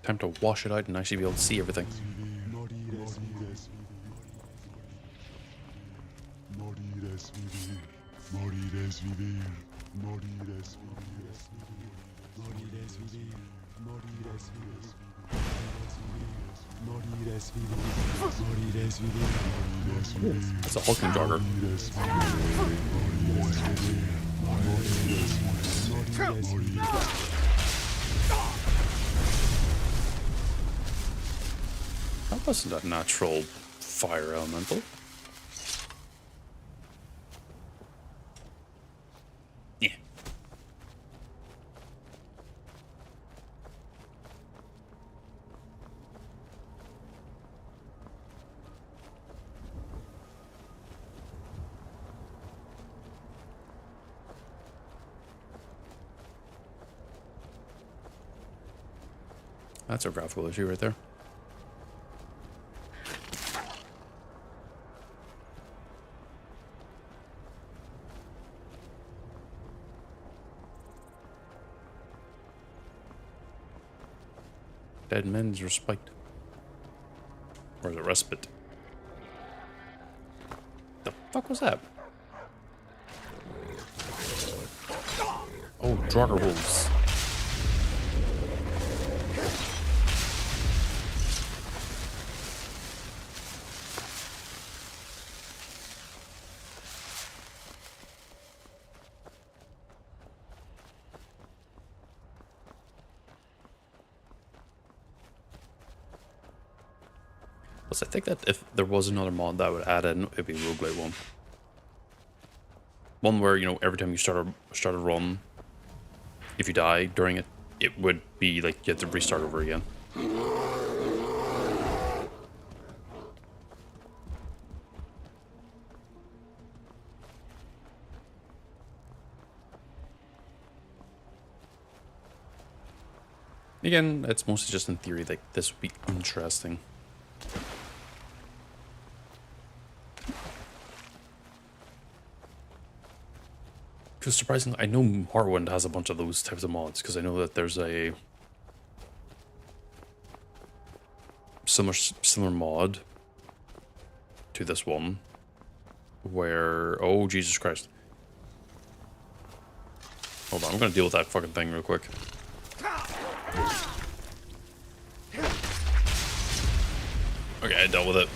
Time to wash it out and actually be able to see everything. That's a hulking jogger. That wasn't a natural fire elemental. Yeah. That's a graphical issue right there. Dead men's respite. Or is it respite? The fuck was that? Oh, Draugr wolves. I think that if there was another mod that would add in, it'd be a roguelite one. One where, you know, every time you start a run, if you die during it, it would be like you have to restart over again. Again, it's mostly just in theory, like this would be interesting. Because surprisingly, I know Morrowind has a bunch of those types of mods, because I know that there's a similar mod to this one where, oh Jesus Christ. Hold on, I'm gonna deal with that fucking thing real quick. Okay, I dealt with it.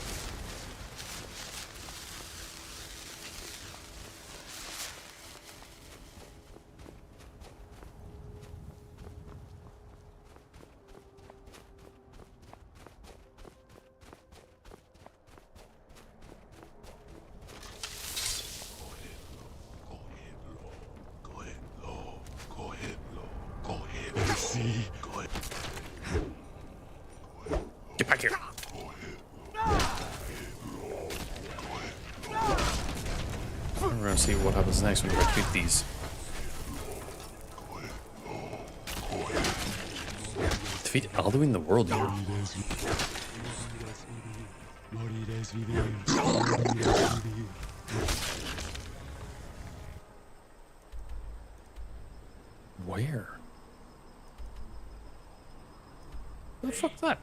Back here. We're gonna see what happens next when we defeat these. Defeat Alduin the World Eater. Where? Where the fuck's that?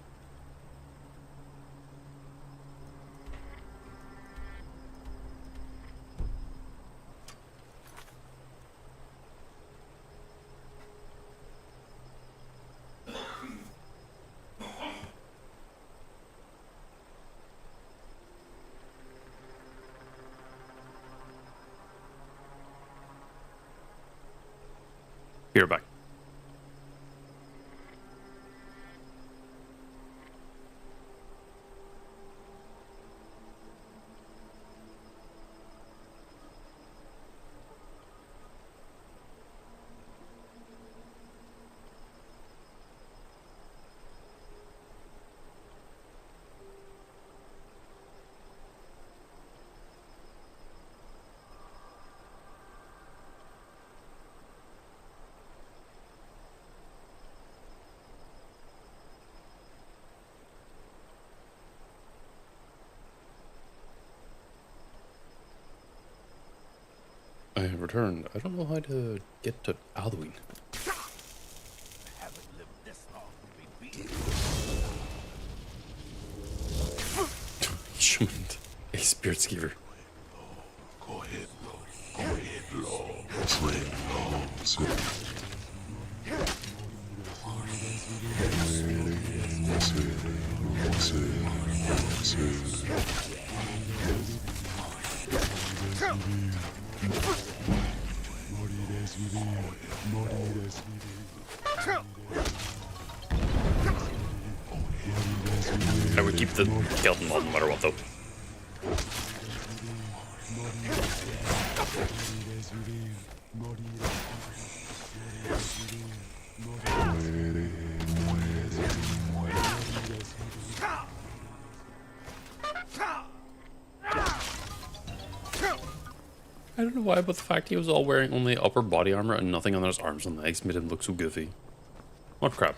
Here, back. I have returned. I don't know how to get to Alduin. Haven't lived this long to be beaten. Summoned a spirit skeever. Go ahead, Go ahead, Lord. I would keep the skeleton on no matter what, though. I don't know why, but the fact he was all wearing only upper body armor and nothing on his arms and legs made him look so goofy. What crap.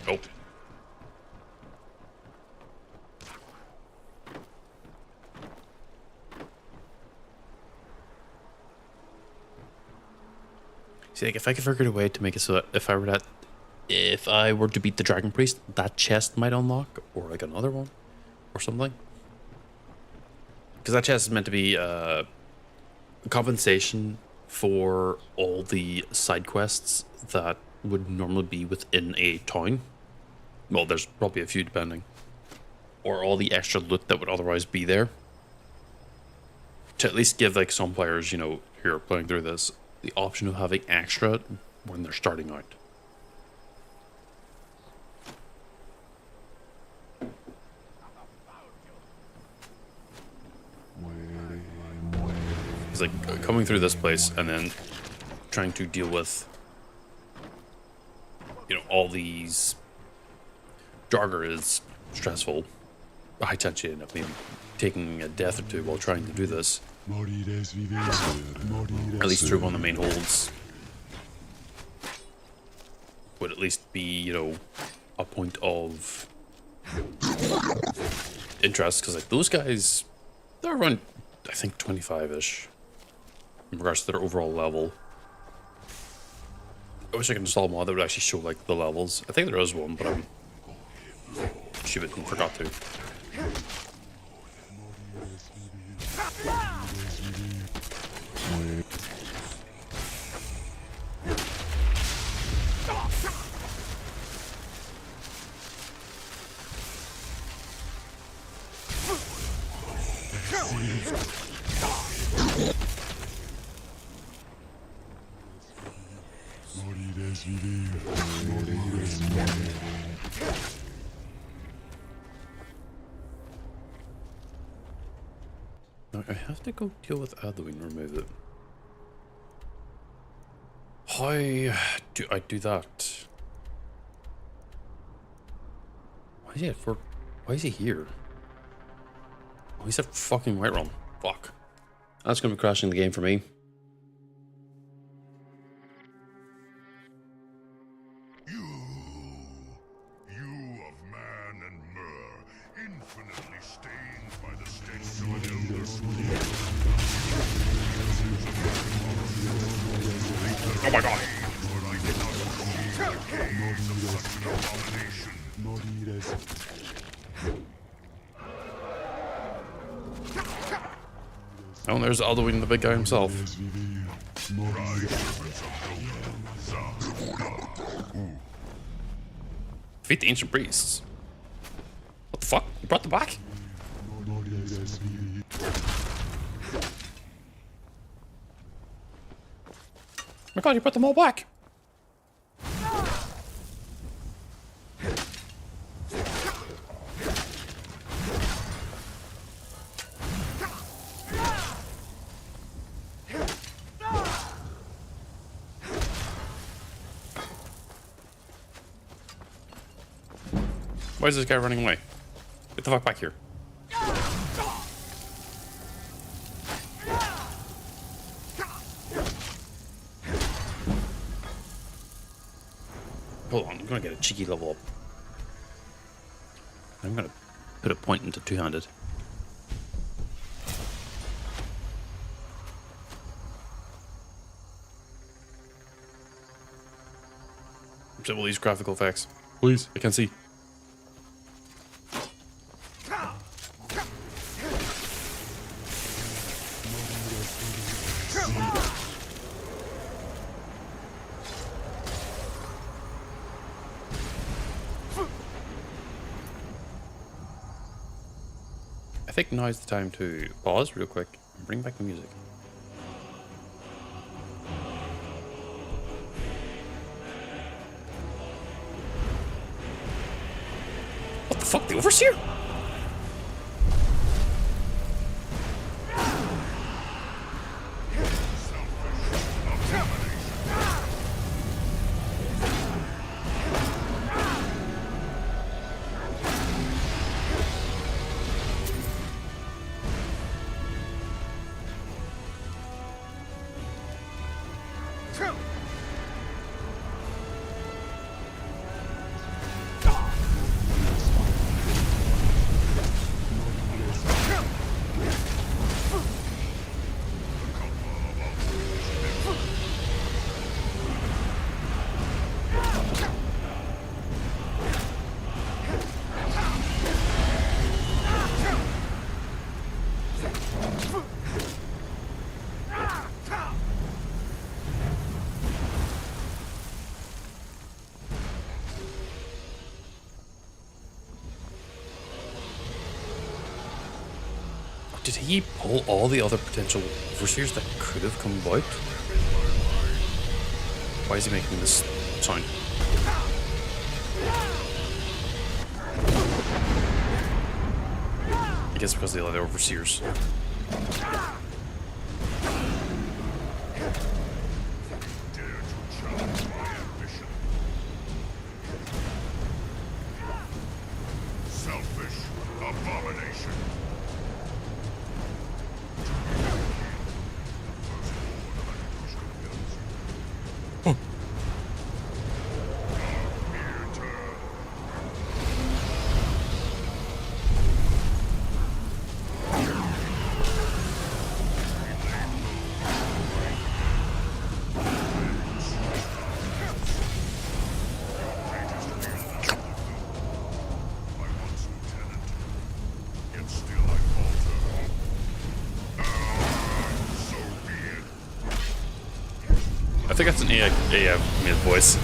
Nope. See, like, if I could figure out a way to make it so that if I were to beat the Dragon Priest, that chest might unlock, or like another one, or something. Because that chest is meant to be compensation for all the side quests that would normally be within a town. Well, there's probably a few depending. Or all the extra loot that would otherwise be there. To at least give like some players, you know, who are playing through this, the option of having extra when they're starting out. It's like coming through this place and then trying to deal with, you know, all these Jarger is stressful. High chance you end up maybe taking a death or two while trying to do this. Or at least through one of the main holds. would at least be, you know, a point of interest, because like those guys, they're around, I think, 25-ish in regards to their overall level. I wish I could install a mod that would actually show like the levels. I think there is one, but I'm stupid and forgot to. Now I have to go deal with Alduin, remove it. How do I do that? Why is he here? Oh, he's at fucking Whiterun. Fuck. That's gonna be crashing the game for me. You of man and myrrh, infinitely stained by the stench of an elder sleep. Oh my god! For I did not see the gaze of such an abomination. Oh, and there's Alduin, the big guy himself. Defeat the ancient priests. What the fuck? You brought them back? Oh my god, you brought them all back! Why is this guy running away? Get the fuck back here. Hold on, I'm gonna get a cheeky level up. I'm gonna put a point into two-handed. Disable these graphical effects. Please, I can see. I think now is the time to pause real quick and bring back the music. What the fuck, the Overseer? Did he pull all the other potential overseers that could have come about? Why is he making this sound? I guess because of the other overseers. Selfish abomination. think that's an AI made voice.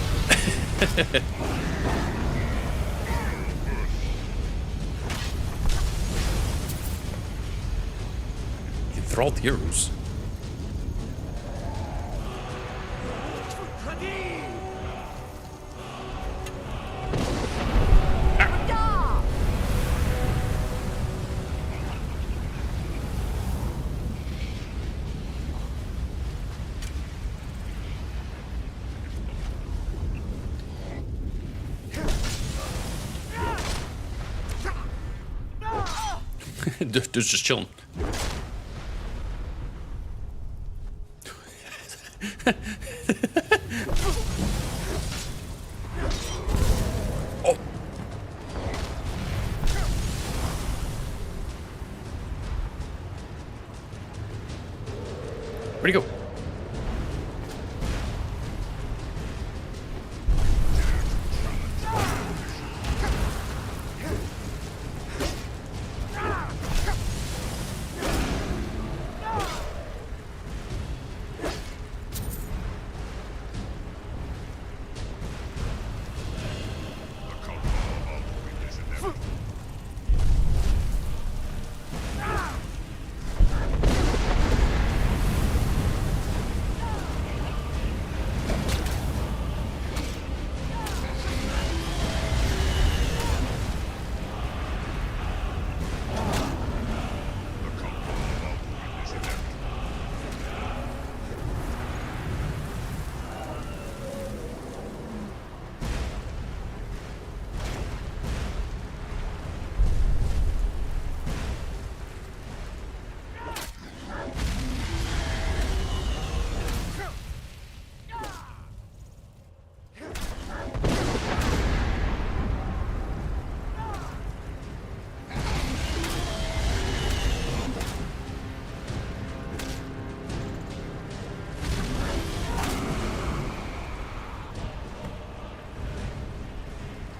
Enthralled heroes. Dude's just chilling. Oh. Where'd he go?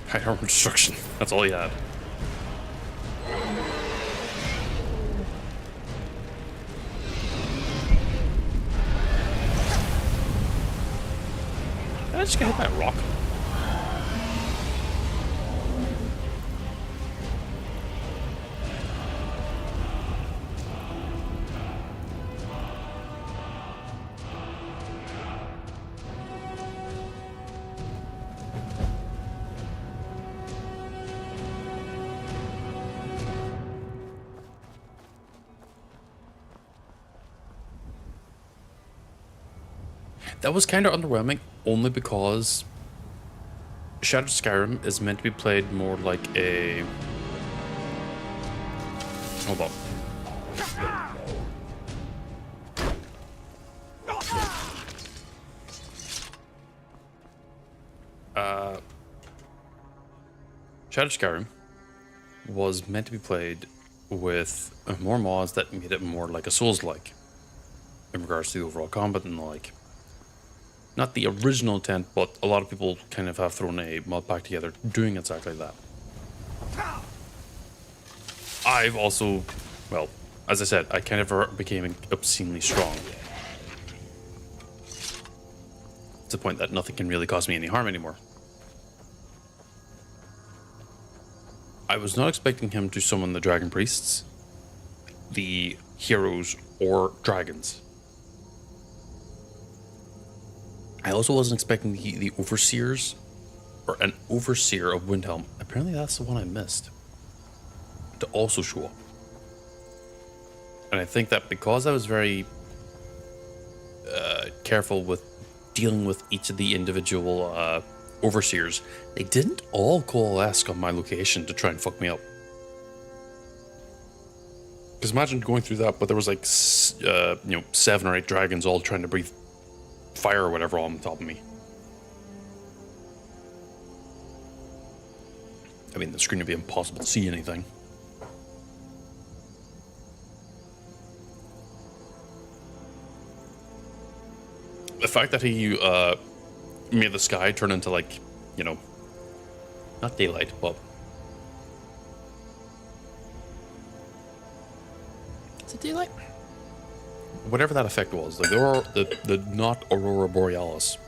High armor destruction. That's all he had. Did I just get hit by a rock? That was kind of underwhelming, only because Shadow Skyrim is meant to be played more like a... Hold on. Shadow Skyrim was meant to be played with more mods that made it more like a Souls-like in regards to the overall combat and the like. Not the original intent, but a lot of people kind of have thrown a mod pack together doing exactly that. I've also, well, as I said, I kind of became obscenely strong. To the point that nothing can really cause me any harm anymore. I was not expecting him to summon the dragon priests, the heroes, or dragons. I also wasn't expecting the overseers, or an overseer of Windhelm. Apparently that's the one I missed, to also show up. And I think that because I was very careful with dealing with each of the individual overseers, they didn't all coalesce on my location to try and fuck me up. Because imagine going through that, but there was like 7 or 8 dragons all trying to breathe fire or whatever on top of me. I mean, the screen would be impossible to see anything. The fact that he made the sky turn into, like, not daylight, but... Is it daylight? whatever that effect was, like the not Aurora Borealis.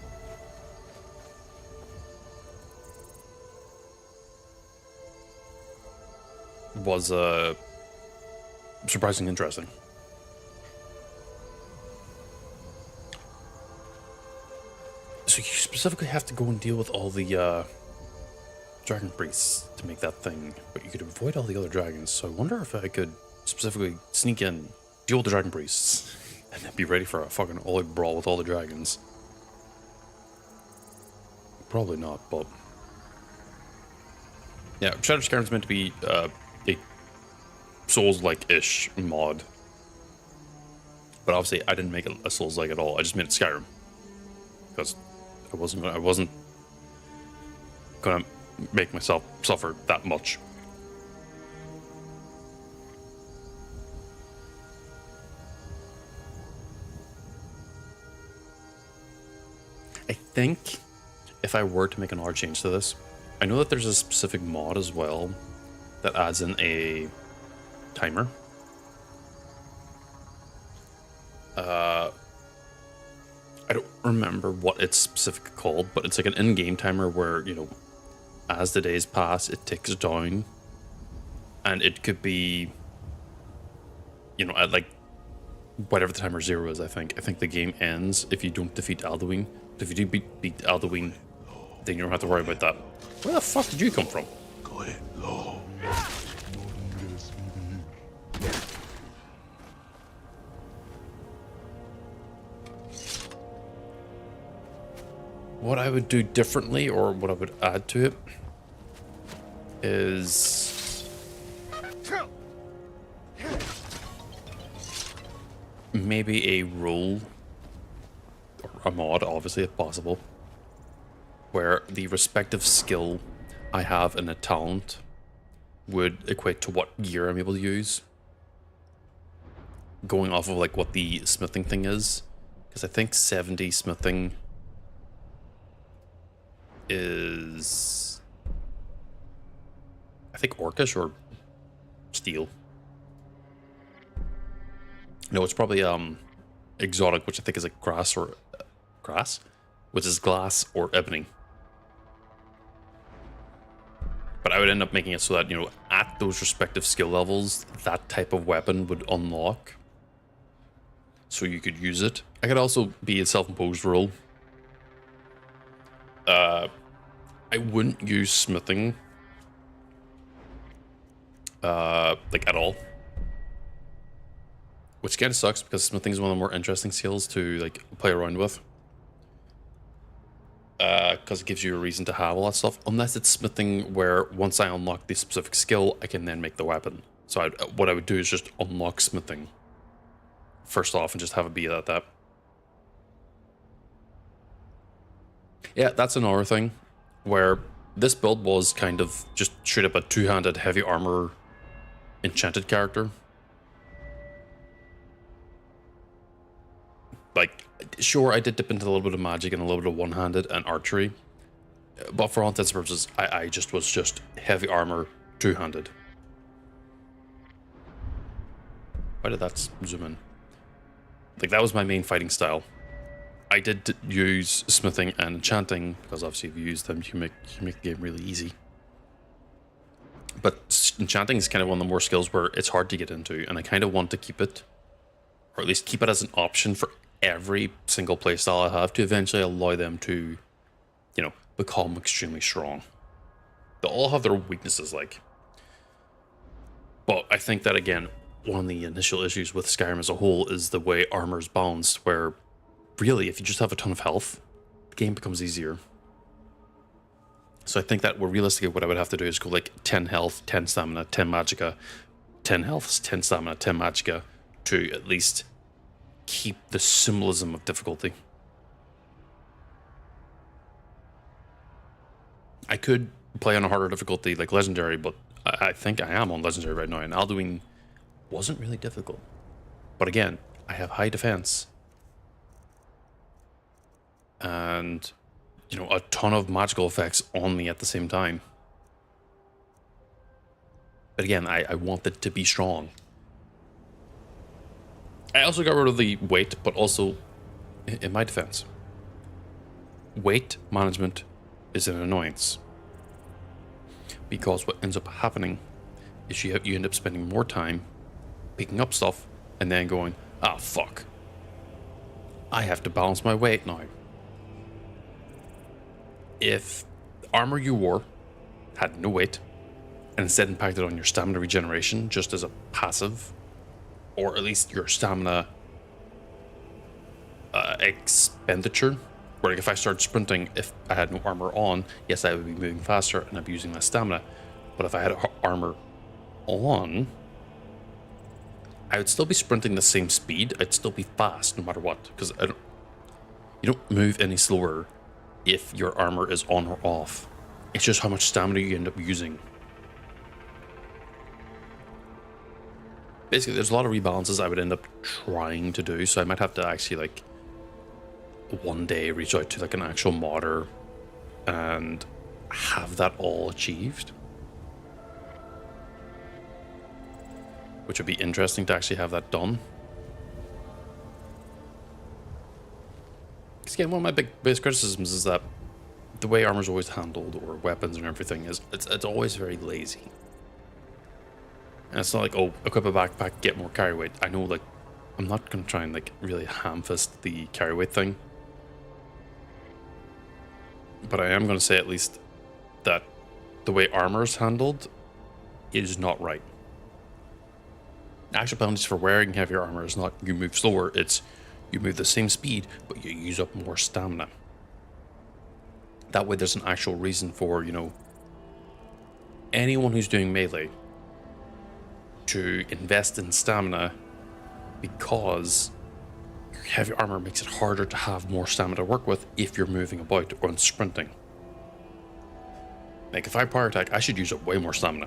Was surprisingly interesting. So you specifically have to go and deal with all the dragon priests to make that thing, but you could avoid all the other dragons. So I wonder if I could specifically sneak in, deal with the dragon priests, and then be ready for a fucking all-out brawl with all the dragons. Probably not, but yeah, Shadow Skyrim's meant to be a Souls-like-ish mod, but obviously I didn't make it a Souls-like at all. I just made it Skyrim because I wasn't gonna make myself suffer that much. I think if I were to make another change to this, I know that there's a specific mod as well that adds in a timer. I don't remember what it's specifically called, but it's like an in-game timer where, you know, as the days pass, it ticks down. And it could be, you know, at like whatever the timer 0 is, I think. I think the game ends if you don't defeat Alduin. If you do beat Alduin, then you don't have to worry about that. Where the fuck did you come from? Got it low. What I would do differently, or what I would add to it, is maybe a rule, or a mod, obviously, if possible, where the respective skill I have in a talent would equate to what gear I'm able to use, going off of like what the smithing thing is, because I think 70 smithing is, I think, orcish or steel. No, it's probably exotic, which I think is like grass, which is glass or ebony. But I would end up making it so that, you know, at those respective skill levels, that type of weapon would unlock, so you could use it. I could also be a self-imposed rule. I wouldn't use smithing like at all, which kind of sucks because smithing is one of the more interesting skills to like play around with, because it gives you a reason to have all that stuff, unless it's smithing where once I unlock the specific skill I can then make the weapon. So what I would do is just unlock smithing first off and just have it be at that. Yeah, that's another thing, where this build was kind of just straight up a two-handed heavy armor enchanted character. Like, sure, I did dip into a little bit of magic and a little bit of one-handed and archery, but for all intents and purposes, I just was just heavy armor, two-handed. Why did that zoom in? Like, that was my main fighting style. I did use smithing and enchanting, because obviously if you use them, you make the game really easy. But enchanting is kind of one of the more skills where it's hard to get into, and I kind of want to keep it, or at least keep it as an option for every single playstyle I have, to eventually allow them to, you know, become extremely strong. They'll all have their weaknesses, like. But I think that, again, one of the initial issues with Skyrim as a whole is the way armor's balanced, where really, if you just have a ton of health, the game becomes easier. So I think that realistically what I would have to do is go like 10 health, 10 stamina, 10 magicka, 10 health, 10 stamina, 10 magicka, to at least keep the symbolism of difficulty. I could play on a harder difficulty like Legendary, but I think I am on Legendary right now, and Alduin wasn't really difficult. But again, I have high defense. And, you know, a ton of magical effects on me at the same time. But again, I want it to be strong. I also got rid of the weight, but also, in my defense, weight management is an annoyance. Because what ends up happening is you end up spending more time picking up stuff and then going, ah, fuck. I have to balance my weight now. If the armor you wore had no weight and instead impacted on your stamina regeneration just as a passive, or at least your stamina expenditure, where like if I started sprinting, if I had no armor on, yes, I would be moving faster and I'd be using less stamina. But if I had armor on, I would still be sprinting the same speed. I'd still be fast no matter what, because you don't move any slower if your armor is on or off. It's just how much stamina you end up using. Basically, there's a lot of rebalances I would end up trying to do, so I might have to actually, like, one day reach out to, like, an actual modder and have that all achieved. Which would be interesting to actually have that done. Because again, one of my biggest criticisms is that the way armor's always handled, or weapons and everything, is it's always very lazy. And it's not like, oh, equip a backpack, get more carry weight. I know, like, I'm not going to try and, like, really ham-fist the carry weight thing. But I am going to say at least that the way armor's handled is not right. Actual penalties for wearing heavier armor is not you move slower, it's you move the same speed, but you use up more stamina. That way there's an actual reason for, you know, anyone who's doing melee to invest in stamina, because your heavy armor makes it harder to have more stamina to work with if you're moving about or sprinting. Like if I power attack, I should use up way more stamina.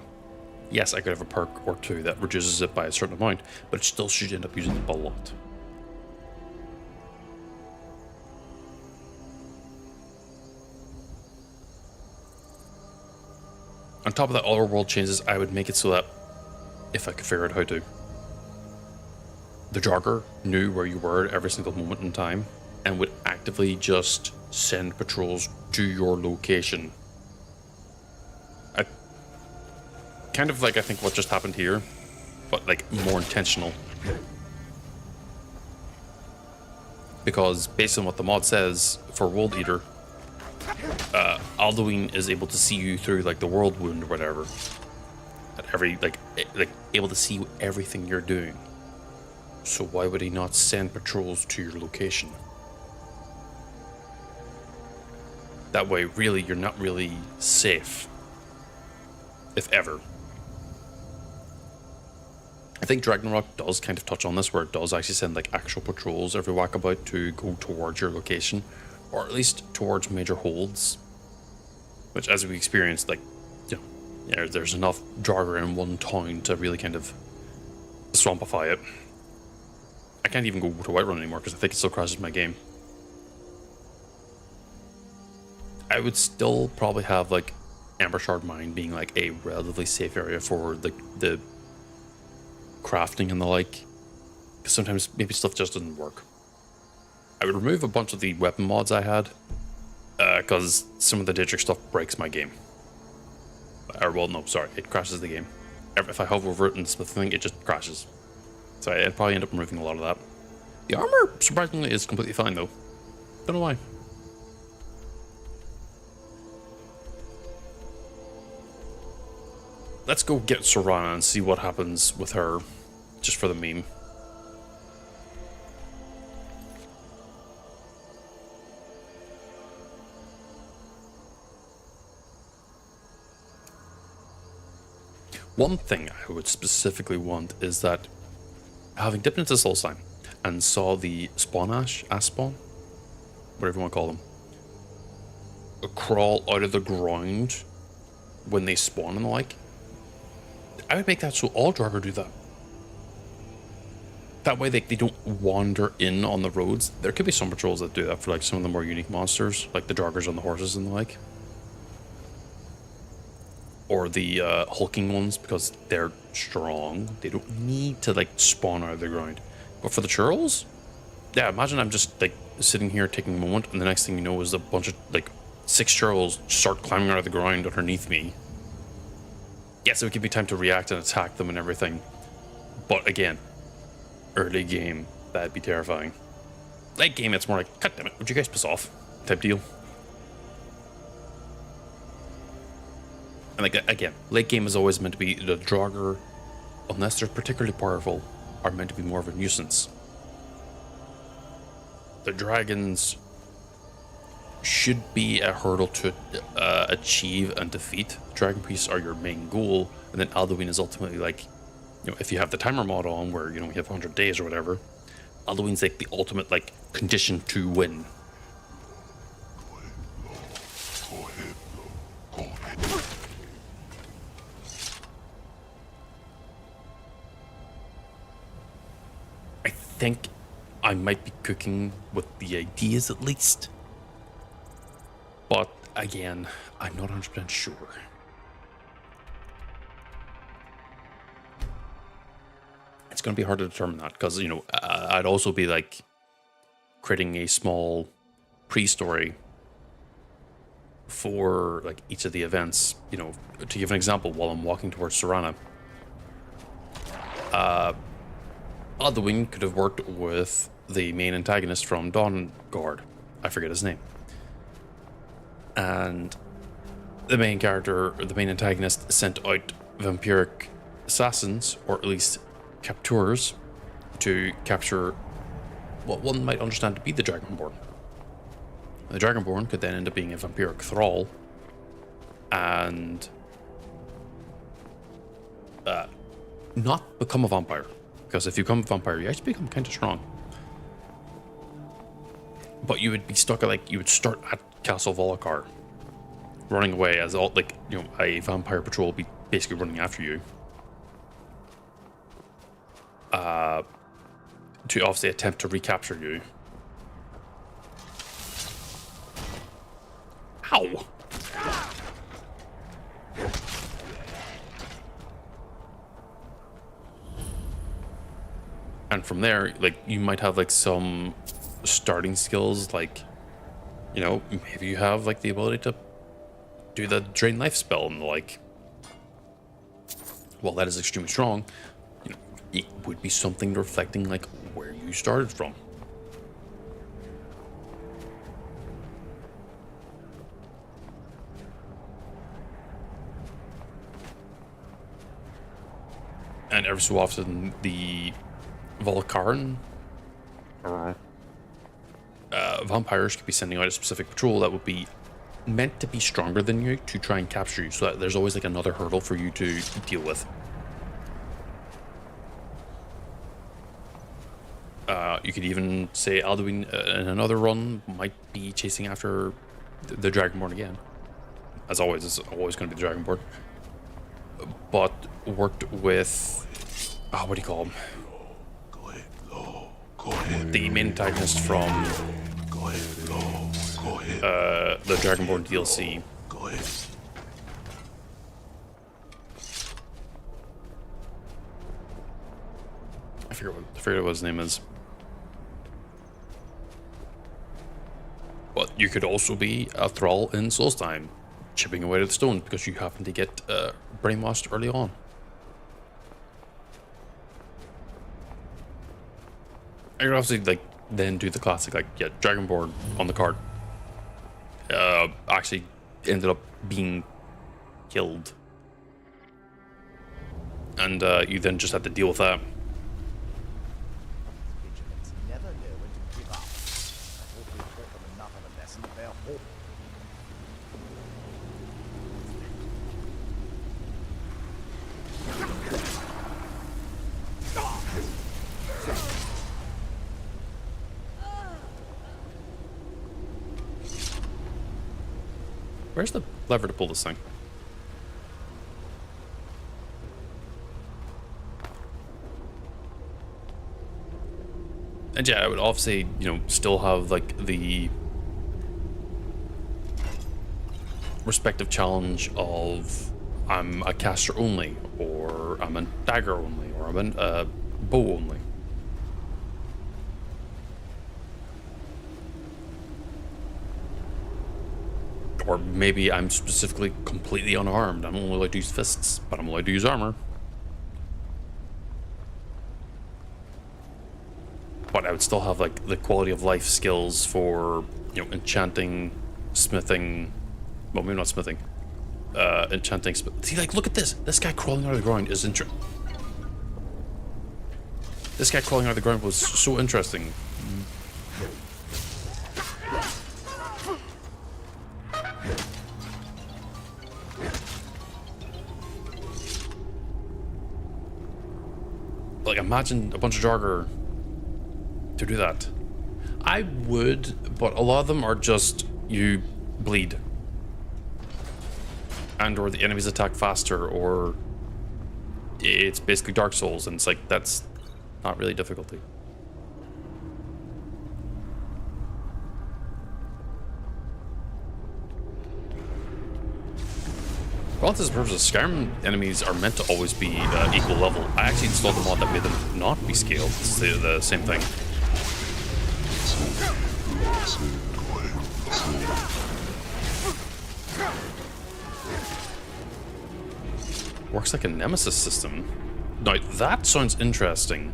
Yes, I could have a perk or two that reduces it by a certain amount, but it still should end up using it a lot. On top of that, other world changes, I would make it so that, if I could figure out how to, the jogger knew where you were at every single moment in time and would actively just send patrols to your location. Kind of like I think what just happened here, but like more intentional. Because based on what the mod says for World Eater, Alduin is able to see you through like the world wound or whatever. At every like able to see everything you're doing. So why would he not send patrols to your location? That way, really, you're not really safe, if ever. I think Ragnarok does kind of touch on this, where it does actually send like actual patrols every walkabout to go towards your location, or at least towards major holds. Which, as we experienced, like, you know, yeah, there's enough Jogger in one town to really kind of swampify it. I can't even go to Whiterun anymore because I think it still crashes my game. I would still probably have like Embershard Mine being like a relatively safe area for the crafting and the like, because sometimes maybe stuff just doesn't work. I would remove a bunch of the weapon mods I had, because some of the Dietrich stuff breaks my game. Or, well, no, sorry, it crashes the game. If I hover over it and the thing, it just crashes. So I'd probably end up removing a lot of that. The armor, surprisingly, is completely fine, though. Don't know why. Let's go get Serana and see what happens with her, just for the meme. One thing I would specifically want is that, having dipped into Solstheim and saw the spawn ash spawn, whatever you want to call them, crawl out of the ground when they spawn and the like, I would make that so all Draugr do that. That way they don't wander in on the roads. There could be some patrols that do that for like some of the more unique monsters, like the Draugrs on the horses and the like. Or the hulking ones, because they're strong. They don't need to like spawn out of the ground. But for the churls, yeah, imagine I'm just like sitting here taking a moment, and the next thing you know is a bunch of like 6 churls start climbing out of the ground underneath me. Yes, it would give me time to react and attack them and everything. But again, early game, that'd be terrifying. Late game, it's more like, God damn it, would you guys piss off? Type deal. And like, again, late game is always meant to be the Draugr, unless they're particularly powerful, are meant to be more of a nuisance. The dragons should be a hurdle to achieve and defeat. Dragon priests are your main goal, and then Alduin is ultimately like, you know, if you have the timer mod on where, you know, you have 100 days or whatever, Alduin's like the ultimate like condition to win. I think I might be cooking with the ideas at least. But again, I'm not 100% sure. It's going to be hard to determine that because, you know, I'd also be like creating a small pre-story for like each of the events. You know, to give an example, while I'm walking towards Serana, Alduin could have worked with the main antagonist from Dawnguard. I forget his name. And the main character, or the main antagonist, sent out vampiric assassins, or at least captors, to capture what one might understand to be the Dragonborn. The Dragonborn could then end up being a vampiric thrall and not become a vampire. Because if you become a vampire, you actually become kind of strong. But you would be stuck at, like, you would start at Castle Volokar, running away as all, like, you know, a vampire patrol will be basically running after you. To obviously attempt to recapture you. Ow! And from there, like, you might have like some starting skills, like, you know, maybe you have like the ability to do the drain life spell, and like, well, that is extremely strong. You know, it would be something reflecting like where you started from. And every so often, the Volkaran vampires could be sending out a specific patrol that would be meant to be stronger than you to try and capture you, so that there's always like another hurdle for you to deal with. You could even say Alduin in another run might be chasing after the Dragonborn again. As always, it's always going to be the Dragonborn. But worked with, what do you call him? The main antagonist from the Dragonborn DLC. I forget what his name is. But you could also be a thrall in Solstheim, chipping away at the stone because you happen to get brainwashed early on. I could obviously like then do the classic, like, yeah, Dragonborn on the card actually ended up being killed, and you then just have to deal with that. Vigilance never know when to give up. I hope we've taught them enough of a lesson of their hope. Where's the lever to pull this thing? And yeah, I would obviously, you know, still have like the respective challenge of I'm a caster only, or I'm a dagger only, or I'm a bow only. Or maybe I'm specifically completely unarmed. I'm only allowed to use fists, but I'm allowed to use armor. But I would still have like the quality of life skills for, you know, enchanting, smithing. Well, maybe not smithing. Enchanting. See, like, look at this. This guy crawling out of the ground is interesting. This guy crawling out of the ground was so interesting. Like, imagine a bunch of Jarger to do that. I would, but a lot of them are just you bleed. And or the enemies attack faster, or it's basically Dark Souls, and it's like, that's not really difficulty. For all intents and purposes, Skyrim enemies are meant to always be equal level. I actually installed a mod that made them not be scaled. It's the same thing. Works like a nemesis system. Now, that sounds interesting.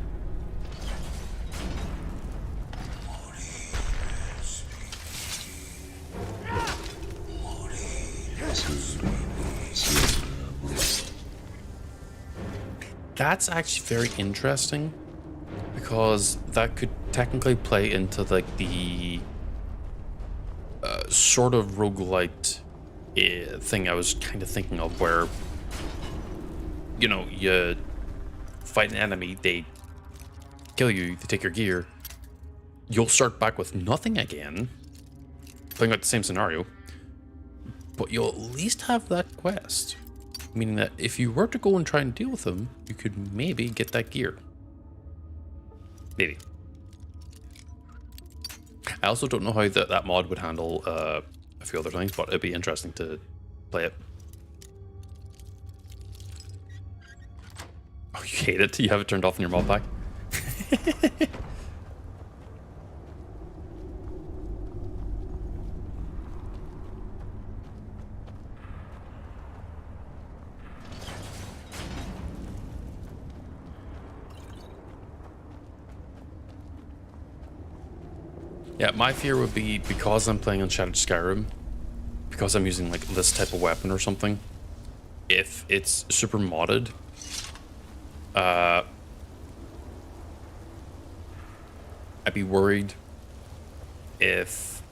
That's actually very interesting, because that could technically play into like the sort of roguelite thing I was kind of thinking of, where, you know, you fight an enemy, they kill you, they take your gear, you'll start back with nothing again, playing out the same scenario, but you'll at least have that quest. Meaning that if you were to go and try and deal with them, you could maybe get that gear. Maybe. I also don't know how that mod would handle a few other things, but it'd be interesting to play it. Oh, you hate it? You have it turned off in your mod pack? Yeah, my fear would be, because I'm playing Uncharted Skyrim, because I'm using like this type of weapon or something, if it's super modded, I'd be worried if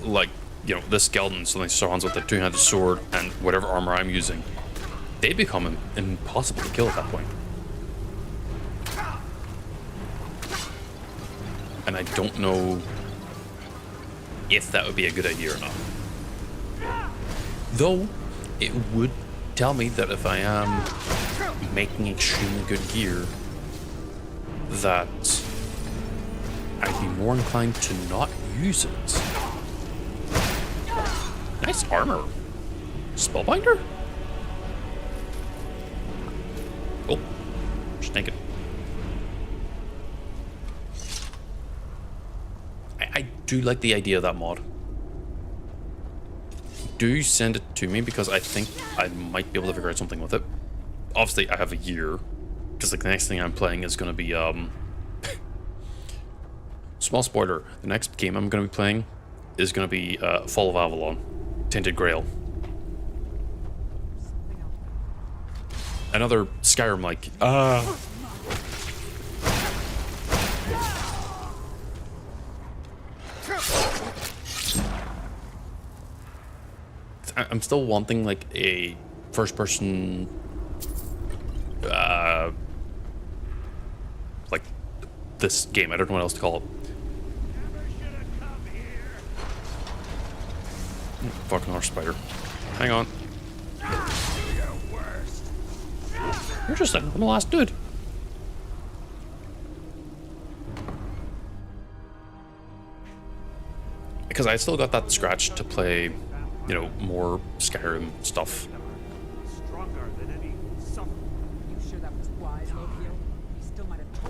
like, you know, this skeleton suddenly surrounds with a two-handed sword and whatever armor I'm using, they become impossible to kill at that point. And I don't know if that would be a good idea or not. Though, it would tell me that if I am making extremely good gear, that I'd be more inclined to not use it. Nice armor. Spellbinder? Oh, just thinking. I do like the idea of that mod. Do send it to me, because I think I might be able to figure out something with it. Obviously, I have a year, because like the next thing I'm playing is going to be small spoiler. The next game I'm going to be playing is going to be Fall of Avalon, Tainted Grail. Another Skyrim like. I'm still wanting like a first-person, like this game. I don't know what else to call it. Fucking horse spider. Hang on. You're just a normal ass dude. Because I still got that scratch to play, you know, more Skyrim stuff. Stronger than any suffering. You sure that was wise, Lokiel? He still might have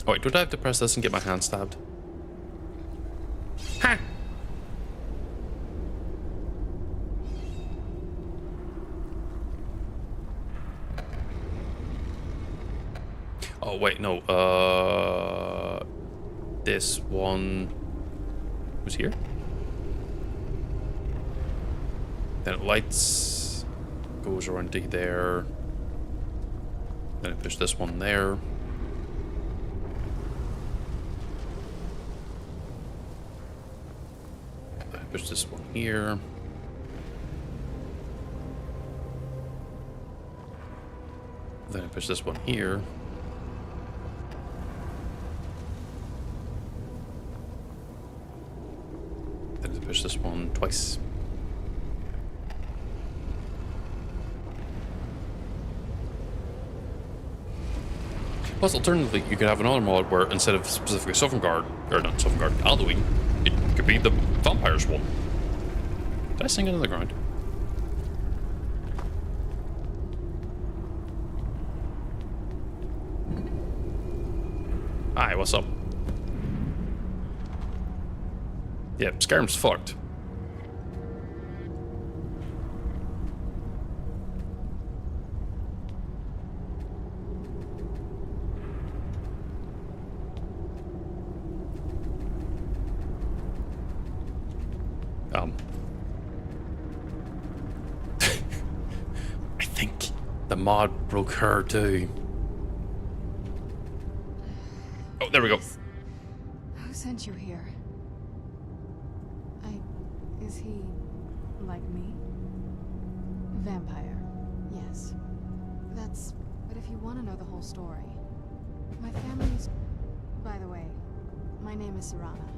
Oh wait, do I have to press this and get my hand stabbed? Ha! Oh wait, no. This one was here. Then it lights, goes around to there. Then I push this one there. I push this one here. Then I push this one here. Then I push this one twice. Plus, alternatively, you could have another mod where instead of specifically Sovngarde, or not Sovngarde, Alduin, it could be the vampires one. Did I sink into the ground? Hi, what's up? Yeah, Skyrim's fucked. I think the mod broke her too. Oh, there we go. Who sent you here? Is he like me? Vampire, yes. But if you want to know the whole story, my family's... By the way, my name is Serana.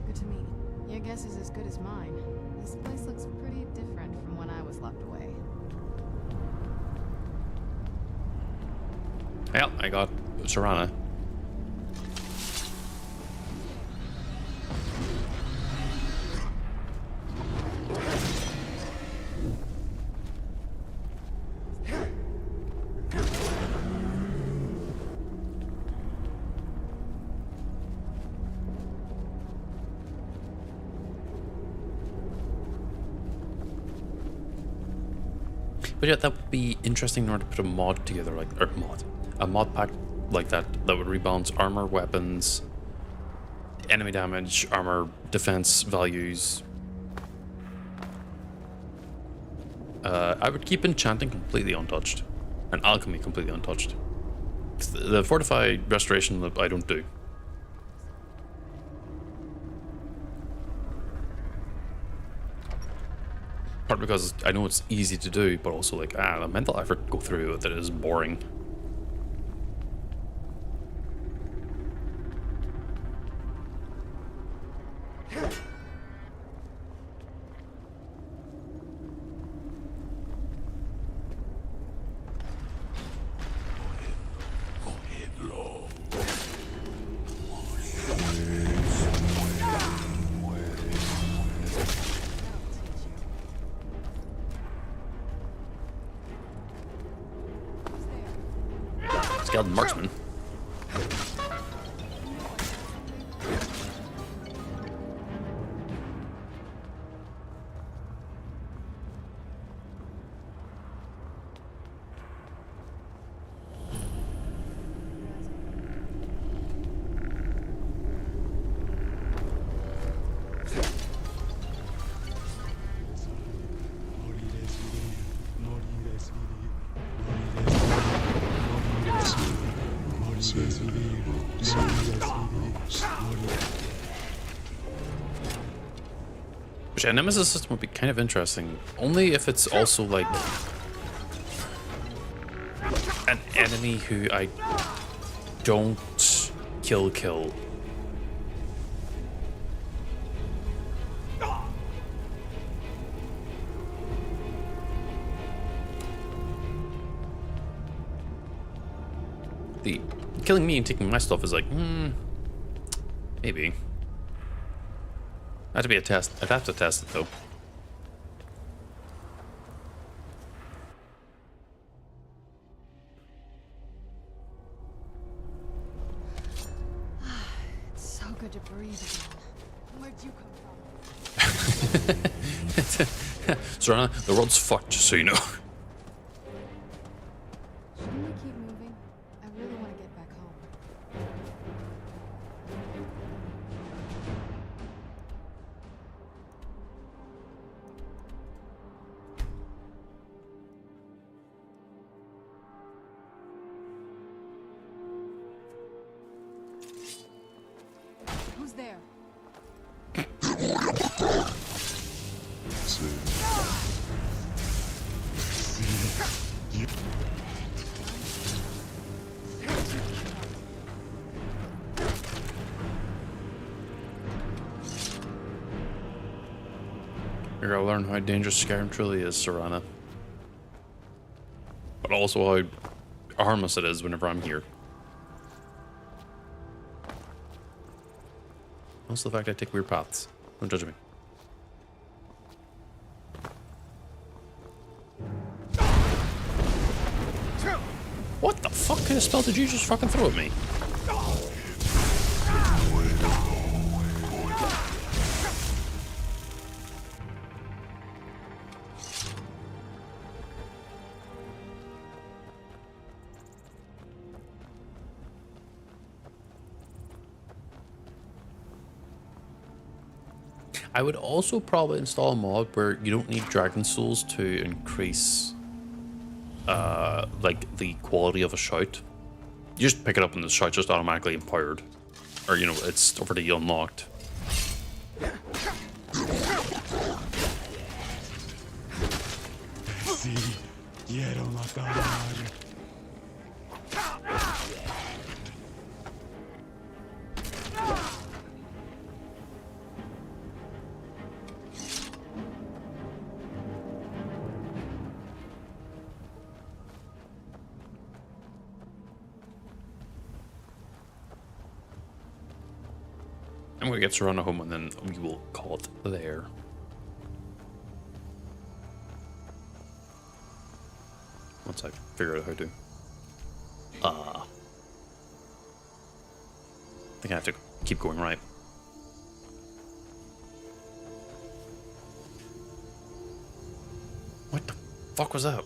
Good to meet you. Your guess is as good as mine. This place looks pretty different from when I was locked away. Yeah, I got Serana. But yeah, that would be interesting in order to put a mod together, like, or a mod pack like that would rebalance armor, weapons, enemy damage, armor, defense values. I would keep enchanting completely untouched, and alchemy completely untouched. The fortified restoration I don't do. Part because I know it's easy to do, but also like, the mental effort to go through it that is boring. Skeleton marksman. Which a nemesis system would be kind of interesting, only if it's also like an enemy who I don't kill. The killing me and taking my stuff is like, maybe. That'd be a test. I'd have to test it though. It's so good to breathe again. Where'd you come from? Serana, the world's fucked, just so you know. Shouldn't we keep moving? I really want to get back home. Who's there? You're gonna learn how dangerous Skyrim truly is, Serana. But also how harmless it is whenever I'm here. Also the fact I take weird paths. Don't judge me. What the fuck kind of spell did you just fucking throw at me? I would also probably install a mod where you don't need dragon souls to increase like the quality of a shout. You just pick it up and the shout just automatically empowered. Or you know, it's already unlocked. I'm gonna get Serana home and then we will call it there. Once I figure out how to. I think I have to keep going right. What the fuck was that?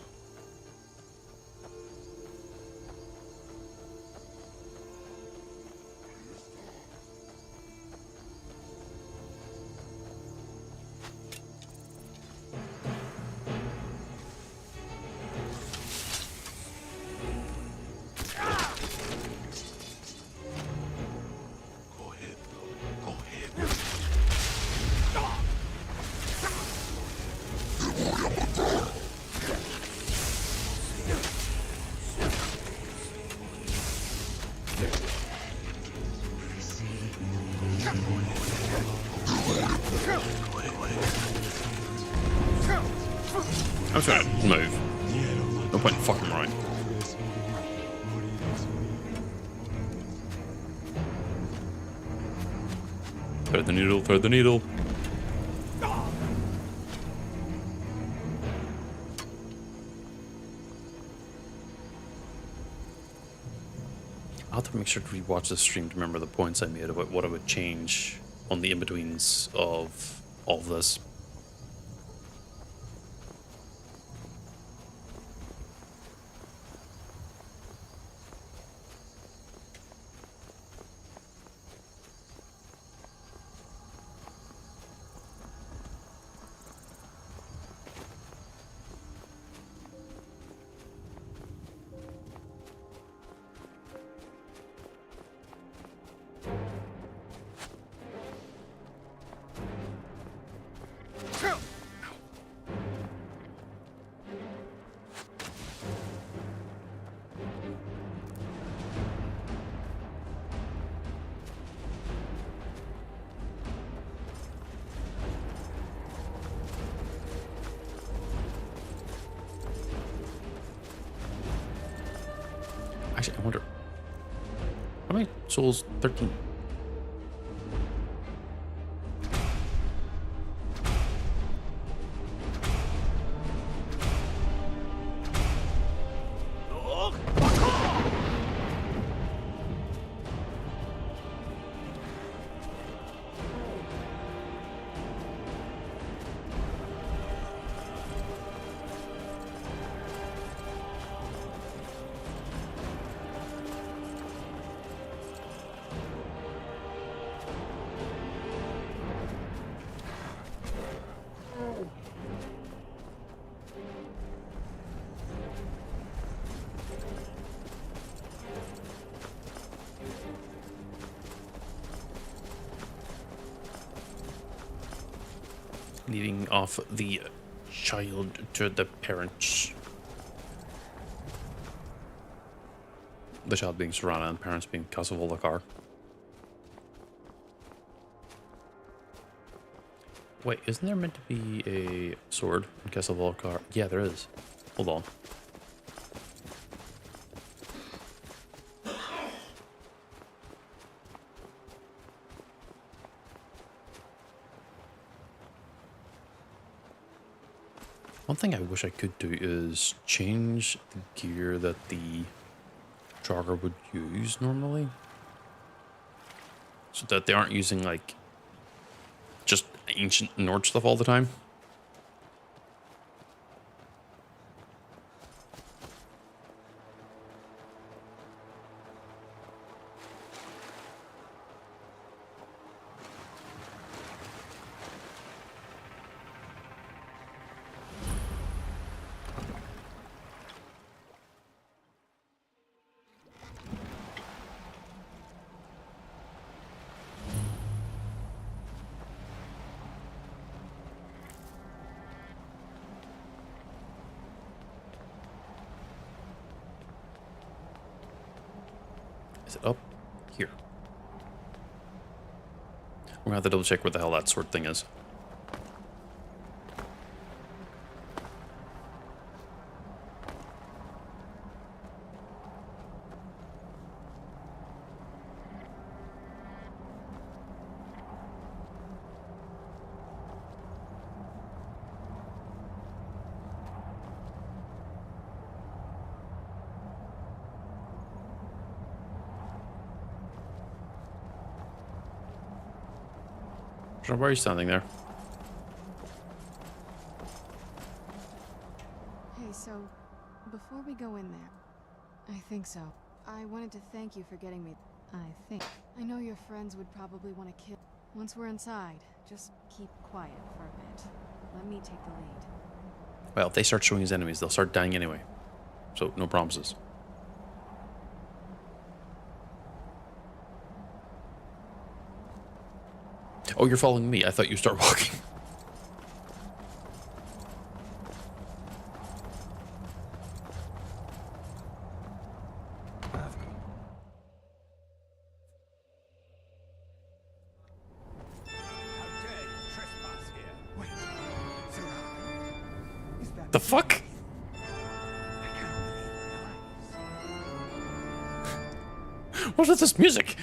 I'm just gonna move. No point in fucking right. Thread the needle, thread the needle. I'll have to make sure to rewatch this stream to remember the points I made about what I would change on the in-betweens of all of this. Actually, I wonder, How many souls? 13. Leading off the child to the parents. The child being Serana and the parents being Castle. Wait, isn't there meant to be a sword in Castle? Yeah, there is. Hold on. One thing I wish I could do is change the gear that the Draugr would use normally. So that they aren't using, like, just ancient Nord stuff all the time. Is it up here? We're gonna have to double check where the hell that sword thing is. Why are you standing there? Hey, so, before we go in there, I think so. I wanted to thank you for getting me. I know your friends would probably want to kill. Once we're inside, just keep quiet for a bit. Let me take the lead. Well, if they start showing his enemies, they'll start dying anyway. So, no promises. Oh, you're following me. I thought you start walking. The fuck? What is this music?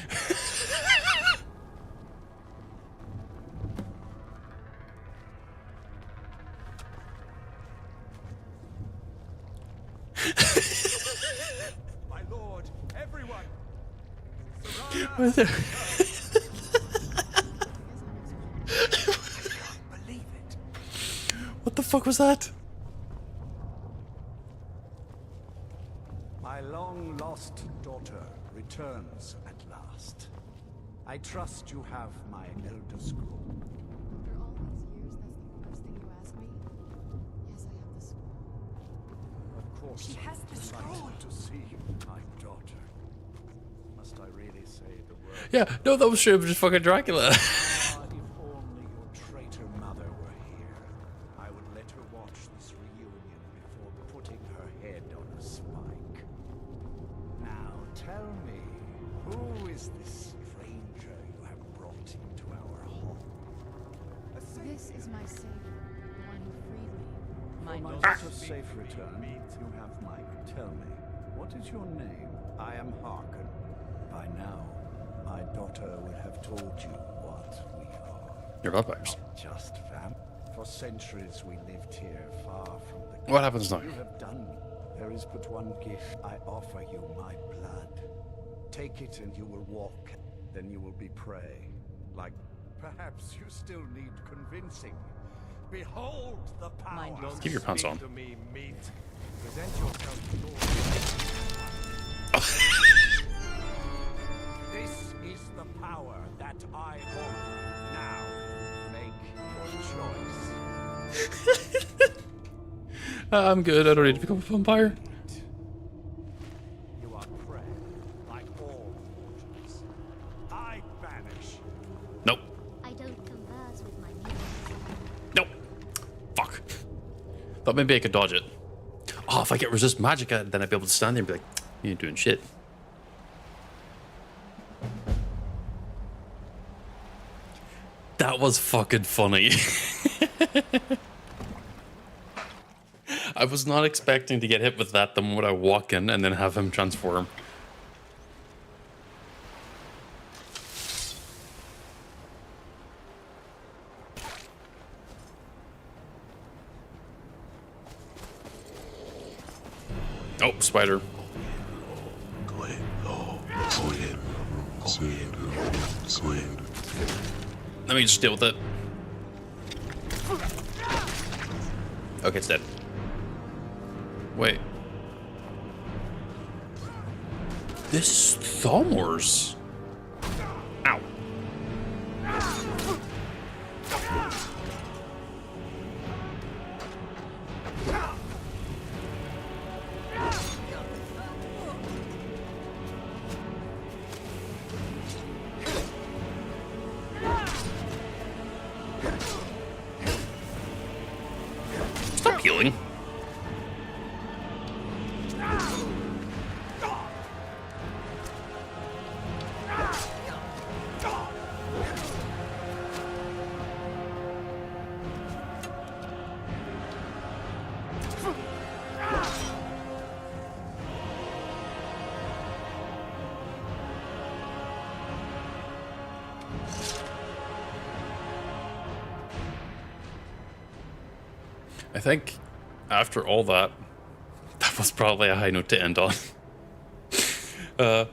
My lord, everyone! What the- Believe it. What the fuck was that? My long-lost daughter returns at last. I trust you have my Elder Scroll. After all these years, that's the first thing you ask me? Yes, I have the scroll. Of course, She has the scroll. delighted to see my daughter. Must I really say the word? Yeah, no, that was straight up just fucking Dracula. Ah, if only your traitor mother were here, I would let her watch this reunion before putting her head on a spike. Now tell me, who is this stranger you have brought into our home? This is my savior, the one who freed me. My For my daughter. daughter's safe return, you have Mike. Tell me, what is your name? I am Harkin, By now, my daughter would have told you what we are. You're vampires. Not just vamp. For centuries we lived here, far from the... What happens now? You have done. There is but one gift. I offer you my blood. Take it and you will walk. Then you will be prey. Like, perhaps you still need convincing. Behold the power. Keep your pants on. To me, meat. Present yourself to This is the power that I hold. Now, make your choice. I'm good. I don't need to become a vampire. You are prey, like all mortals. I banish. Nope. I don't converse with my minions. Nope. Fuck. Thought maybe I could dodge it. Oh, if I get resist magic, then I'd be able to stand there and be like, you ain't doing shit. That was fucking funny. I was not expecting to get hit with that the moment I walk in and then have him transform. Oh, spider. Let me just deal with it. Okay, it's dead. Wait. This is Thomors. Ow. Stop healing. I think after all that, that was probably a high note to end on. I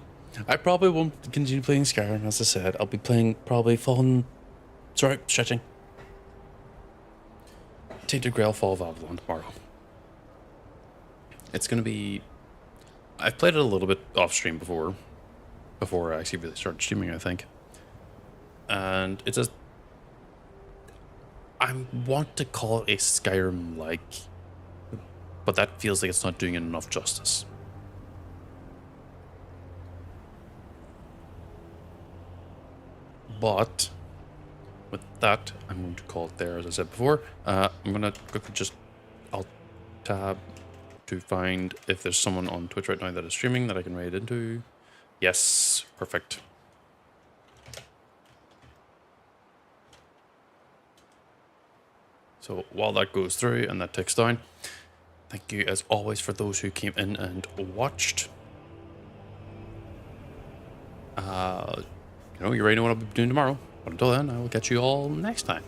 probably won't continue playing Skyrim, as I said. I'll be playing probably stretching. Tainted Grail Fall of Avalon tomorrow. It's gonna be... I've played it a little bit off stream before I actually really started streaming, I think. And it's a... I want to call it a Skyrim-like, but that feels like it's not doing it enough justice. But with that, I'm going to call it there, as I said before. I'm going to quickly just alt tab to find if there's someone on Twitch right now that is streaming that I can raid into. Yes, perfect. So while that goes through and that ticks down, thank you as always for those who came in and watched. You already know what I'll be doing tomorrow. But until then, I will catch you all next time.